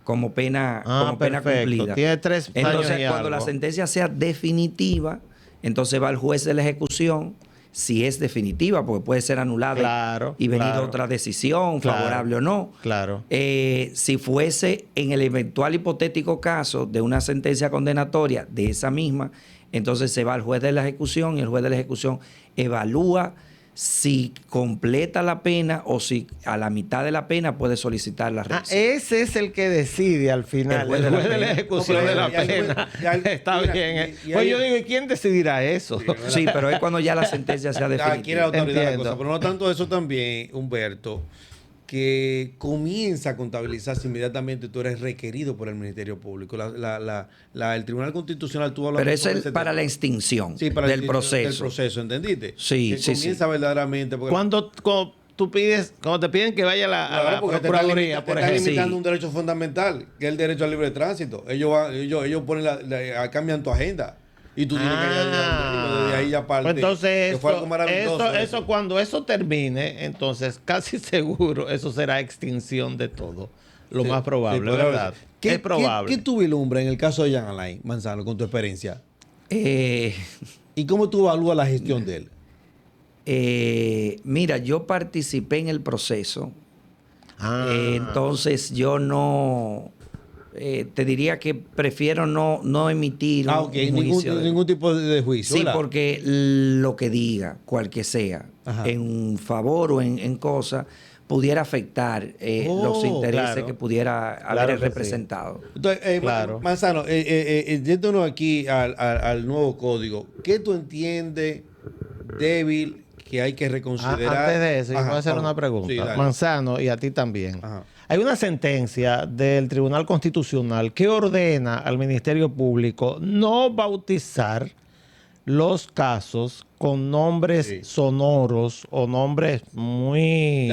Speaker 3: como pena cumplida.
Speaker 2: Tiene 3 años.
Speaker 3: Entonces, cuando la sentencia sea definitiva, entonces va el juez de la ejecución. Si es definitiva, porque puede ser anulada y venir otra decisión, favorable o no.
Speaker 2: Claro.
Speaker 3: Si fuese en el eventual hipotético caso de una sentencia condenatoria de esa misma, entonces se va al juez de la ejecución y el juez de la ejecución evalúa si completa la pena o si a la mitad de la pena puede solicitar la revisión.
Speaker 2: Ese es el que decide al final. El juez de la ejecución de la pena. Está bien. Pues yo digo, ¿y quién decidirá eso?
Speaker 3: Sí, pero es cuando ya la sentencia sea definitiva.
Speaker 1: Quiere autoridad la cosa. Pero no tanto eso también, Humberto. que comienza a contabilizarse inmediatamente, tú eres requerido por el Ministerio Público. El Tribunal Constitucional tuvo
Speaker 3: Pero eso es para la extinción del proceso.
Speaker 1: Del proceso, ¿entendiste?
Speaker 3: Sí,
Speaker 1: que comienza verdaderamente.
Speaker 2: Cuando te piden que vaya a la Procuraduría, por ejemplo.
Speaker 1: Están limitando un derecho fundamental, que es el derecho al libre tránsito. Ellos ponen cambian tu agenda. Y tú tienes que ir desde ahí ya parte.
Speaker 2: Pues entonces,
Speaker 1: que fue algo maravilloso.
Speaker 2: Eso cuando eso termine, entonces casi seguro eso será extinción de todo. Lo más probable, ¿verdad? Es probable.
Speaker 1: ¿Qué tú vislumbras en el caso de Jean Alain Manzano, con tu experiencia? ¿Y cómo tú evalúas la gestión de
Speaker 3: él? Mira, yo participé en el proceso. Entonces yo no... te diría que prefiero no emitir un juicio.
Speaker 1: Ningún tipo de juicio.
Speaker 3: Sí, porque lo que diga, cual que sea, en favor o en cosa, pudiera afectar los intereses que pudiera haber representado.
Speaker 1: Sí. Entonces, Manzano, yéndonos aquí al nuevo código, ¿qué tú entiendes débil que hay que reconsiderar?
Speaker 2: Antes de eso, yo voy a hacer una pregunta. Sí, Manzano, y a ti también. Hay una sentencia del Tribunal Constitucional que ordena al Ministerio Público no bautizar los casos con nombres sonoros o nombres muy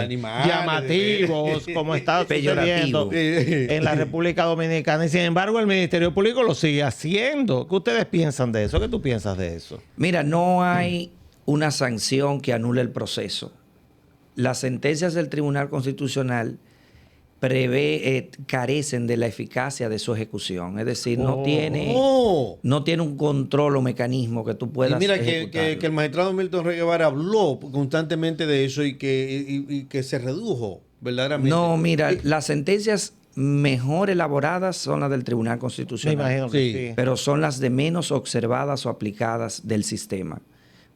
Speaker 2: llamativos, como está sucediendo en la República Dominicana. Y sin embargo, el Ministerio Público lo sigue haciendo. ¿Qué ustedes piensan de eso? ¿Qué tú piensas de eso?
Speaker 3: Mira, no hay una sanción que anule el proceso. Las sentencias del Tribunal Constitucional carecen de la eficacia de su ejecución. Es decir, no tiene un control o mecanismo que tú puedas
Speaker 1: ejecutar. Y mira que el magistrado Milton Rey Guevara habló constantemente de eso y que se redujo verdaderamente.
Speaker 3: No, mira, las sentencias mejor elaboradas son las del Tribunal Constitucional.
Speaker 2: Me imagino que sí.
Speaker 3: Pero son las de menos observadas o aplicadas del sistema.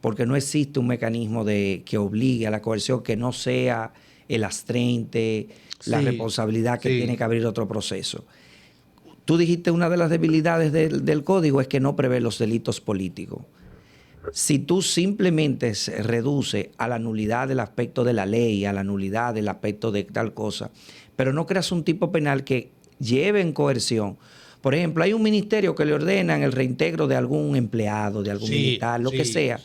Speaker 3: Porque no existe un mecanismo que obligue a la coerción que no sea el astreinte, la responsabilidad que tiene que abrir otro proceso. Tú dijiste una de las debilidades del código es que no prevé los delitos políticos. Si tú simplemente se reduce a la nulidad del aspecto de la ley, a la nulidad del aspecto de tal cosa, pero no creas un tipo penal que lleve en coerción. Por ejemplo, hay un ministerio que le ordenan el reintegro de algún empleado, de algún militar, lo que sea,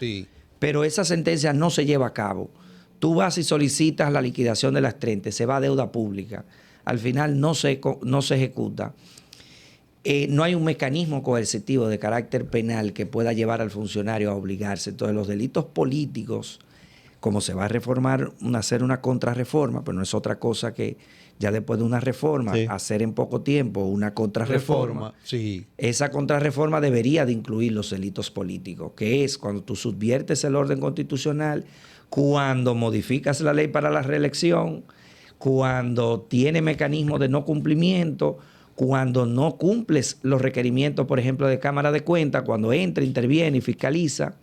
Speaker 3: pero esa sentencia no se lleva a cabo. Tú vas y solicitas la liquidación de las 30, se va a deuda pública. Al final no se ejecuta. No hay un mecanismo coercitivo de carácter penal que pueda llevar al funcionario a obligarse. Entonces, los delitos políticos, como se va a hacer una contrarreforma, pero no es otra cosa que ya después de una reforma, hacer en poco tiempo una contrarreforma. Esa contrarreforma debería de incluir los delitos políticos, que es cuando tú subviertes el orden constitucional, cuando modificas la ley para la reelección, cuando tiene mecanismos de no cumplimiento, cuando no cumples los requerimientos, por ejemplo, de Cámara de Cuentas, cuando entra, interviene y fiscaliza,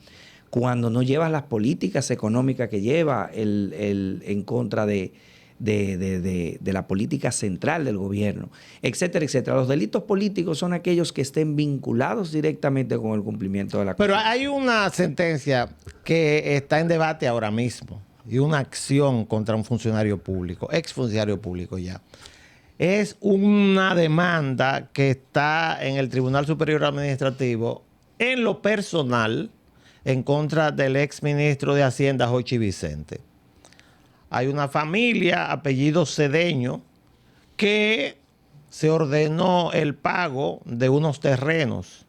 Speaker 3: cuando no llevas las políticas económicas que lleva en contra de la política central del gobierno, etcétera, etcétera. Los delitos políticos son aquellos que estén vinculados directamente con el cumplimiento de la Constitución.
Speaker 2: Pero hay una sentencia que está en debate ahora mismo y una acción contra un funcionario público, exfuncionario público ya. Es una demanda que está en el Tribunal Superior Administrativo en lo personal en contra del exministro de Hacienda, Jochi Vicente. Hay una familia, apellido Cedeño, que se ordenó el pago de unos terrenos.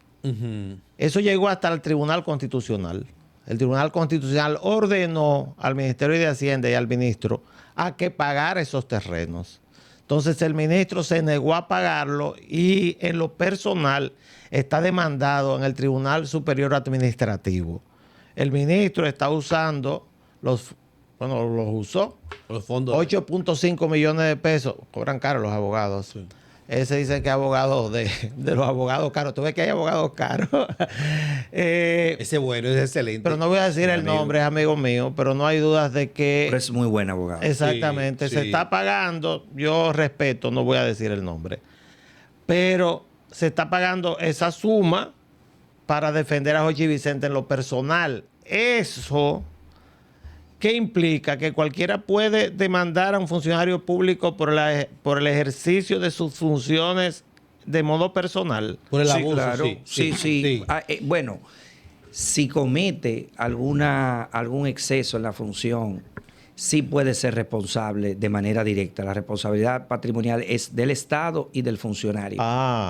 Speaker 2: Eso llegó hasta el Tribunal Constitucional. El Tribunal Constitucional ordenó al Ministerio de Hacienda y al ministro a que pagara esos terrenos. Entonces el ministro se negó a pagarlo y en lo personal está demandado en el Tribunal Superior Administrativo. El ministro está usando los usó.
Speaker 1: Los fondos.
Speaker 2: 8.5 millones de pesos. Cobran caro los abogados. Sí. Ese dice que es abogado de los abogados caros. Tú ves que hay abogados caros.
Speaker 1: Ese bueno, es excelente.
Speaker 2: Pero no voy a decir el nombre, es amigo mío, pero no hay dudas de que...
Speaker 3: Pero es muy buen abogado.
Speaker 2: Exactamente. Se está pagando, yo respeto, no voy a decir el nombre. Pero se está pagando esa suma para defender a Jochi Vicente en lo personal. Eso ¿qué implica? Que cualquiera puede demandar a un funcionario público por el ejercicio de sus funciones de modo personal.
Speaker 1: Por el
Speaker 3: Sí,
Speaker 1: abuso,
Speaker 3: claro.
Speaker 1: sí.
Speaker 3: Sí. Bueno, si comete algún exceso en la función, sí puede ser responsable de manera directa. La responsabilidad patrimonial es del Estado y del funcionario.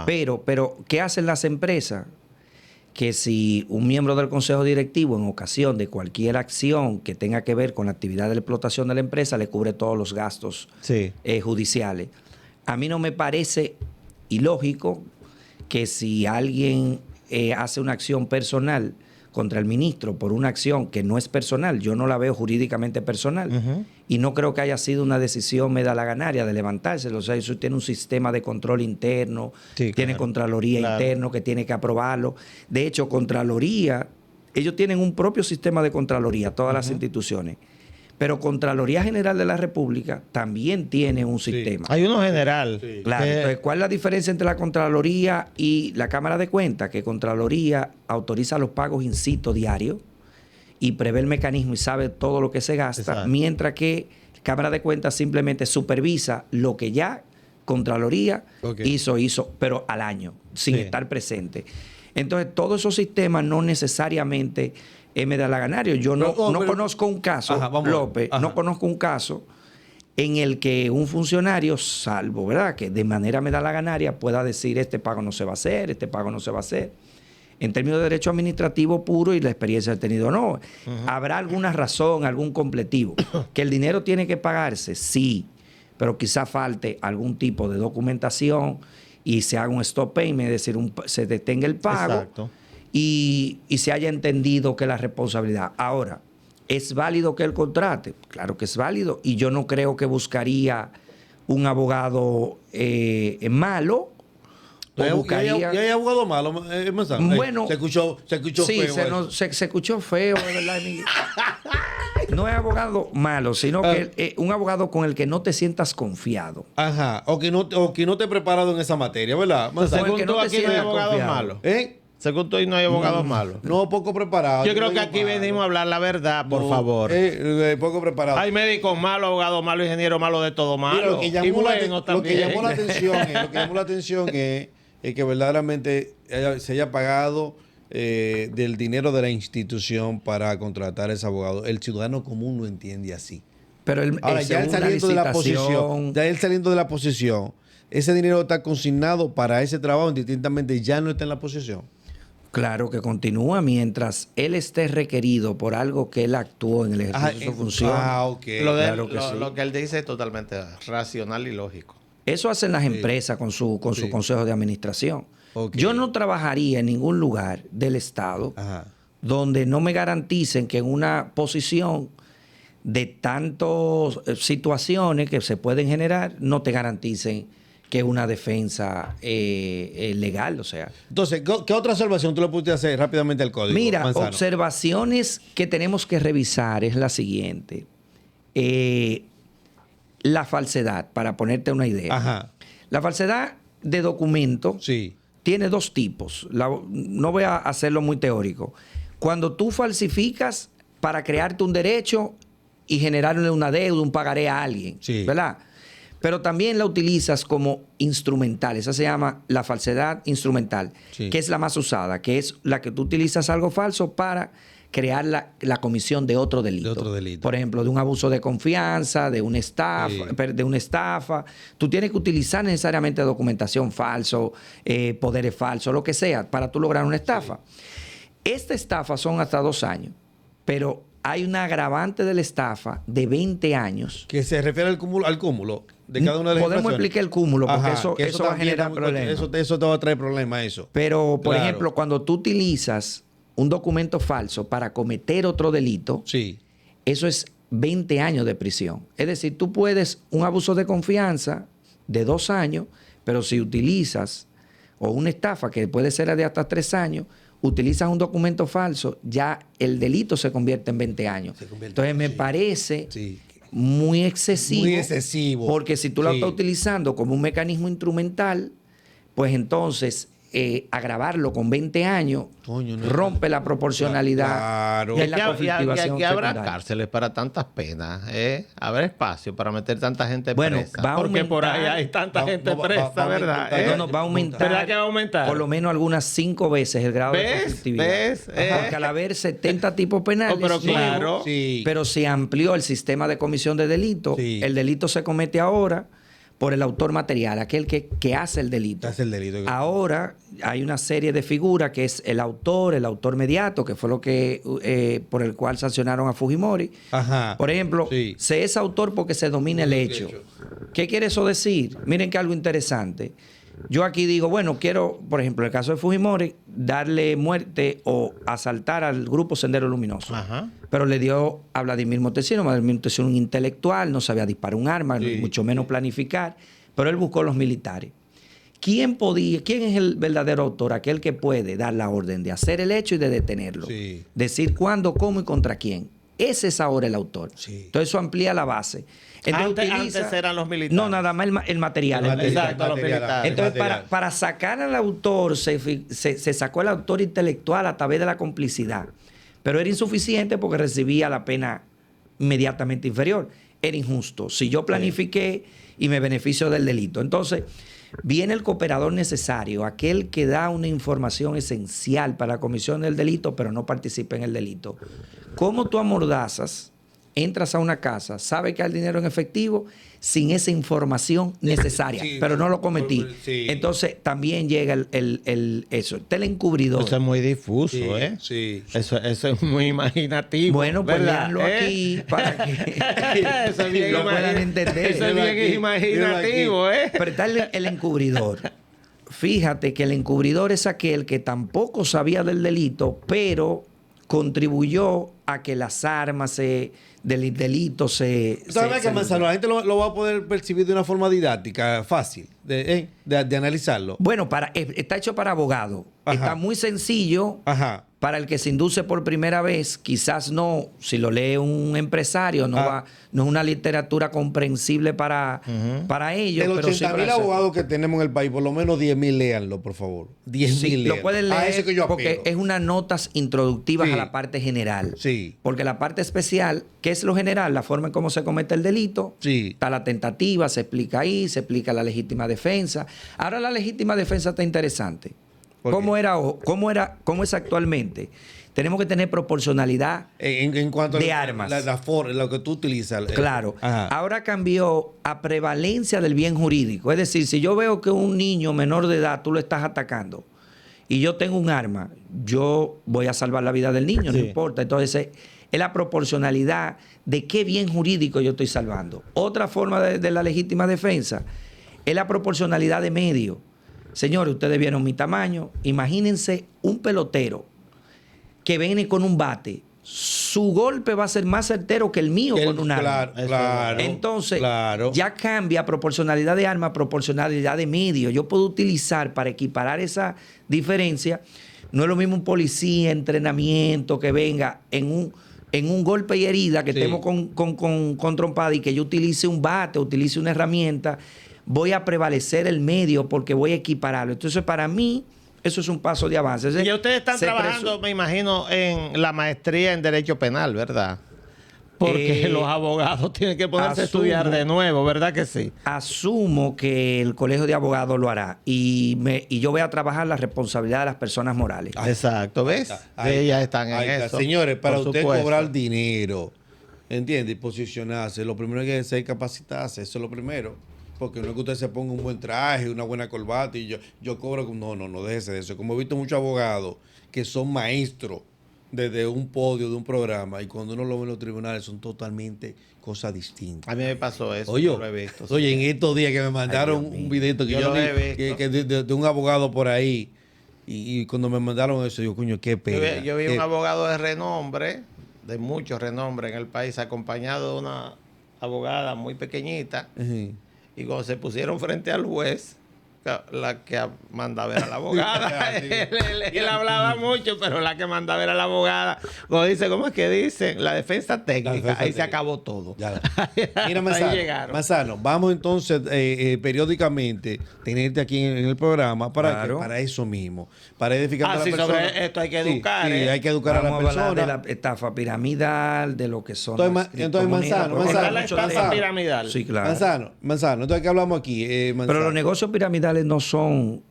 Speaker 3: Pero, ¿qué hacen las empresas? Que si un miembro del consejo directivo en ocasión de cualquier acción que tenga que ver con la actividad de la explotación de la empresa le cubre todos los gastos judiciales. A mí no me parece ilógico que si alguien hace una acción personal contra el ministro por una acción que no es personal, yo no la veo jurídicamente personal, y no creo que haya sido una decisión medalaganaria de levantárselo. O sea, eso tiene un sistema de control interno, tiene Contraloría interno que tiene que aprobarlo. De hecho, Contraloría, ellos tienen un propio sistema de Contraloría, todas las instituciones. Pero Contraloría General de la República también tiene un sistema.
Speaker 2: Hay uno general.
Speaker 3: Claro. Entonces, ¿cuál es la diferencia entre la Contraloría y la Cámara de Cuentas? Que Contraloría autoriza los pagos in situ diarios y prevé el mecanismo y sabe todo lo que se gasta, mientras que Cámara de Cuentas simplemente supervisa lo que ya Contraloría hizo, pero al año, sin estar presente. Entonces, todos esos sistemas no necesariamente es medalaganario. Yo no conozco un caso, López, no conozco un caso en el que un funcionario, salvo, ¿verdad?, que de manera medalaganaria pueda decir este pago no se va a hacer, este pago no se va a hacer. En términos de derecho administrativo puro y la experiencia del tenido, no. ¿Habrá alguna razón, algún completivo? ¿Que el dinero tiene que pagarse? Sí, pero quizá falte algún tipo de documentación y se haga un stop payment, es decir, se detenga el pago y se haya entendido que la responsabilidad. Ahora, ¿es válido que él contrate? Claro que es válido, y yo no creo que buscaría un abogado malo.
Speaker 1: ¿Y hay abogado malo?
Speaker 3: Bueno,
Speaker 1: se escuchó feo.
Speaker 3: Se escuchó feo, de verdad, Emilio. No es abogado malo, sino que un abogado con el que no te sientas confiado.
Speaker 1: Ajá, o que no te he preparado en esa materia, ¿verdad?
Speaker 2: Según tú, aquí no hay abogados malos. Según tú, no hay abogados malos.
Speaker 1: No, poco preparado.
Speaker 2: Yo creo que aquí venimos a hablar la verdad, por favor.
Speaker 1: Poco preparado.
Speaker 2: Hay médicos malos, abogados malos, ingenieros malos, de todo malo.
Speaker 1: Lo que llamó la atención es que verdaderamente se haya pagado del dinero de la institución para contratar a ese abogado. El ciudadano común lo entiende así.
Speaker 3: Pero
Speaker 1: ahora, ya él saliendo de la posición, ese dinero está consignado para ese trabajo, indistintamente ya no está en la posición.
Speaker 3: Claro que continúa mientras él esté requerido por algo que él actuó en el ejercicio de su función.
Speaker 2: Lo que él dice es totalmente racional y lógico.
Speaker 3: Eso hacen las empresas con su consejo de administración. Yo no trabajaría en ningún lugar del Estado donde no me garanticen que en una posición de tantas situaciones que se pueden generar, no te garanticen que es una defensa legal, o sea.
Speaker 1: Entonces, ¿qué otra observación tú le pudiste hacer rápidamente al código?
Speaker 3: Mira, observaciones que tenemos que revisar es la siguiente. La falsedad, para ponerte una idea. La falsedad de documento tiene dos tipos. No voy a hacerlo muy teórico. Cuando tú falsificas para crearte un derecho y generarle una deuda, un pagaré a alguien, ¿verdad? Pero también la utilizas como instrumental. Esa se llama la falsedad instrumental, que es la más usada, que es la que tú utilizas algo falso para crear la comisión de otro delito. Por ejemplo, de un abuso de confianza, de una estafa. Tú tienes que utilizar necesariamente documentación falso, poderes falsos, lo que sea, para tú lograr una estafa. Esta estafa son hasta 2 años, pero hay una agravante de la estafa de 20 años.
Speaker 1: Que se refiere al cúmulo de cada una de las
Speaker 3: Podemos explicar el cúmulo, porque eso va a generar
Speaker 1: problemas. Eso te va a traer problemas, eso.
Speaker 3: Pero, por ejemplo, cuando tú utilizas un documento falso para cometer otro delito, eso es 20 años de prisión. Es decir, tú puedes un abuso de confianza de 2 años, pero si utilizas, o una estafa que puede ser de hasta 3 años, utilizas un documento falso, ya el delito se convierte en 20 años. Entonces me parece muy excesivo. Porque si tú lo estás utilizando como un mecanismo instrumental, pues entonces agravarlo con 20 años, rompe la proporcionalidad
Speaker 2: de la conflictivación. Y aquí habrá cárceles para tantas penas, habrá espacio para meter tanta gente presa. Porque por ahí hay tanta gente presa, ¿verdad?
Speaker 3: Va a aumentar.
Speaker 2: ¿Verdad que va a aumentar?
Speaker 3: Por lo menos algunas 5 veces el grado de conflictividad. Porque al haber 70 tipos penales,
Speaker 2: pero claro,
Speaker 3: pero se amplió el sistema de comisión de delito. El delito se comete ahora por el autor material, aquel que hace el delito. Ahora hay una serie de figuras que es el autor mediato, que fue lo que por el cual sancionaron a Fujimori.
Speaker 1: Ajá.
Speaker 3: Por ejemplo, se es autor porque se domina el hecho. ¿Qué quiere eso decir? Miren que algo interesante. Yo aquí digo, bueno, quiero, por ejemplo, en el caso de Fujimori, darle muerte o asaltar al grupo Sendero Luminoso.
Speaker 2: Ajá.
Speaker 3: Pero le dio a Vladimir Montesinos. Vladimir Montesinos un intelectual, no sabía disparar un arma, mucho menos planificar, pero él buscó a los militares. ¿Quién es el verdadero autor? Aquel que puede dar la orden de hacer el hecho y de detenerlo. Decir cuándo, cómo y contra quién. Ese es ahora el autor. Entonces eso amplía la base. Entonces,
Speaker 2: antes eran los militares.
Speaker 3: No, nada más el material.
Speaker 2: Exacto, los militares.
Speaker 3: Entonces, para sacar al autor, se sacó el autor intelectual a través de la complicidad. Pero era insuficiente porque recibía la pena inmediatamente inferior. Era injusto. Si yo planifiqué y me beneficio del delito. Entonces, viene el cooperador necesario, aquel que da una información esencial para la comisión del delito, pero no participa en el delito. ¿Cómo tú amordazas? Entras a una casa, sabes que hay dinero en efectivo sin esa información necesaria, pero no lo cometí. Entonces también llega eso, el telencubridor.
Speaker 2: Eso es muy difuso, Eso es muy imaginativo.
Speaker 3: Bueno, pues leanlo aquí para que
Speaker 2: eso es bien
Speaker 3: lo puedan entender.
Speaker 2: Eso es bien imaginativo,
Speaker 3: Pero está el encubridor. Fíjate que el encubridor es aquel que tampoco sabía del delito, pero contribuyó a que las armas del delito
Speaker 1: ¿Sabes qué, Manzano? La gente lo va a poder percibir de una forma didáctica, fácil, de analizarlo.
Speaker 3: Bueno, está hecho para abogado. Está muy sencillo. Para el que se induce por primera vez, quizás no, si lo lee un empresario, no es una literatura comprensible para ellos.
Speaker 1: De los 80,000 abogados que tenemos en el país, por lo menos 10,000 léanlo, por favor. 10,000
Speaker 3: lo pueden leer porque es unas notas introductivas a la parte general. Porque la parte especial, ¿qué es lo general? La forma en cómo se comete el delito. Está la tentativa, se explica ahí, se explica la legítima defensa. Ahora la legítima defensa está interesante. ¿Cómo es actualmente? Tenemos que tener proporcionalidad
Speaker 1: en cuanto
Speaker 3: de armas.
Speaker 1: Lo que tú utilizas.
Speaker 3: Claro. Ahora cambió a prevalencia del bien jurídico. Es decir, si yo veo que un niño menor de edad tú lo estás atacando y yo tengo un arma, yo voy a salvar la vida del niño, no importa. Entonces, es la proporcionalidad de qué bien jurídico yo estoy salvando. Otra forma de la legítima defensa es la proporcionalidad de medio. Señores, ustedes vieron mi tamaño. Imagínense un pelotero que viene con un bate. Su golpe va a ser más certero que el mío con un arma.
Speaker 1: Claro.
Speaker 3: Entonces, ya cambia proporcionalidad de arma, proporcionalidad de medio. Yo puedo utilizar para equiparar esa diferencia. No es lo mismo un policía, entrenamiento, que venga en un golpe y herida, que estemos con trompada y que yo utilice un bate, utilice una herramienta. Voy a prevalecer el medio porque voy a equipararlo. Entonces, para mí, eso es un paso de avance.
Speaker 2: Y ustedes están trabajando, me imagino, en la maestría en Derecho Penal, ¿verdad? Porque los abogados tienen que ponerse a estudiar de nuevo, ¿verdad que sí?
Speaker 3: Asumo que el Colegio de Abogados lo hará. Y yo voy a trabajar la responsabilidad de las personas morales.
Speaker 2: Exacto, ¿ves? Ellas están en eso.
Speaker 1: Señores, para usted cobrar dinero, ¿entiende? Y posicionarse, lo primero que hay que capacitarse. Eso es lo primero. Porque no es que usted se ponga un buen traje, una buena corbata y yo cobro. No, déjese de eso. Como he visto muchos abogados que son maestros desde un podio de un programa y cuando uno lo ve en los tribunales son totalmente cosas distintas.
Speaker 2: A mí me pasó eso.
Speaker 1: Oye, en estos días que me mandaron un videito que de un abogado por ahí y cuando me mandaron eso, yo, coño, qué pena.
Speaker 2: Yo vi un abogado de renombre, de mucho renombre en el país, acompañado de una abogada muy pequeñita. Y cuando se pusieron frente al juez, la que manda a ver a la abogada. él hablaba mucho, pero la que manda a ver a la abogada. Como dice, ¿cómo es que dicen? La defensa técnica. Ahí se acabó todo.
Speaker 1: Mira, Manzano, vamos entonces periódicamente tenerte aquí en el programa para eso mismo, para edificar a la persona.
Speaker 2: Sobre esto hay que educar.
Speaker 1: Sí, hay que educar a la persona.
Speaker 3: De la estafa piramidal, de lo que son.
Speaker 1: Entonces Manzano,
Speaker 2: la estafa piramidal.
Speaker 3: Sí, claro.
Speaker 1: Manzano, entonces ¿qué hablamos aquí?
Speaker 3: Pero los negocios piramidales no son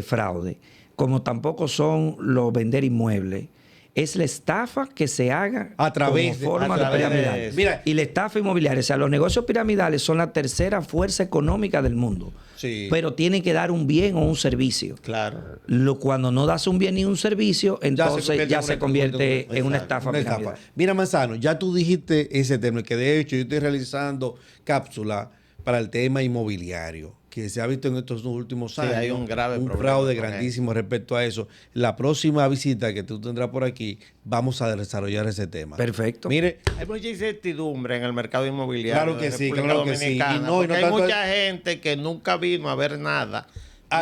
Speaker 3: fraude, como tampoco son los vender inmuebles. Es la estafa que se haga
Speaker 1: a través
Speaker 3: de piramidal.
Speaker 1: Mira,
Speaker 3: y la estafa inmobiliaria, o sea, los negocios piramidales son la tercera fuerza económica del mundo.
Speaker 1: Sí.
Speaker 3: Pero tienen que dar un bien o un servicio.
Speaker 2: Claro.
Speaker 3: Cuando no das un bien ni un servicio, entonces ya se convierte en una estafa piramidal.
Speaker 1: Mira, Manzano, ya tú dijiste ese tema, que de hecho yo estoy realizando cápsula para el tema inmobiliario, que se ha visto en estos últimos años.
Speaker 2: Sí, hay un grave problema.
Speaker 1: Un fraude grandísimo respecto a eso. La próxima visita que tú tendrás por aquí, vamos a desarrollar ese tema.
Speaker 3: Perfecto.
Speaker 1: Mire,
Speaker 2: hay mucha incertidumbre en el mercado inmobiliario.
Speaker 1: Claro que sí, claro que sí.
Speaker 2: Hay mucha gente que nunca vino a ver nada.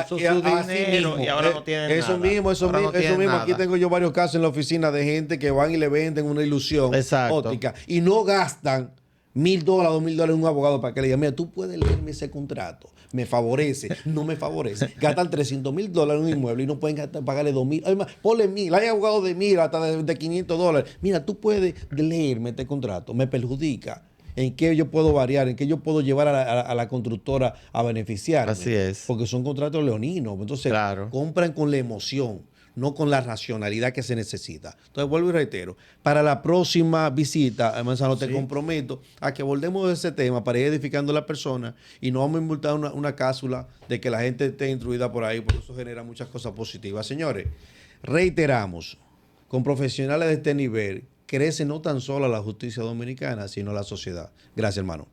Speaker 2: Puso su dinero y ahora no tienen nada.
Speaker 1: Eso mismo. Aquí tengo yo varios casos en la oficina de gente que van y le venden una ilusión óptica y no gastan $1,000, $2,000 en un abogado para que le diga, mira, tú puedes leerme ese contrato. Me favorece, no me favorece. Gastan $300,000 en un inmueble y no pueden pagarle $2,000. Además, ponle 1,000. Hay abogados de 1,000 hasta de $500. Mira, tú puedes leerme este contrato. Me perjudica. ¿En qué yo puedo variar? ¿En qué yo puedo llevar a la constructora a beneficiarme?
Speaker 2: Así es.
Speaker 1: Porque son contratos leoninos. Entonces, compran con la emoción, no con la racionalidad que se necesita. Entonces, vuelvo y reitero, para la próxima visita, Manzano, te comprometo a que volvemos a ese tema para ir edificando a la persona y no vamos a inventar una cápsula de que la gente esté instruida por ahí, porque eso genera muchas cosas positivas. Señores, reiteramos, con profesionales de este nivel, crece no tan solo la justicia dominicana, sino la sociedad. Gracias, hermano.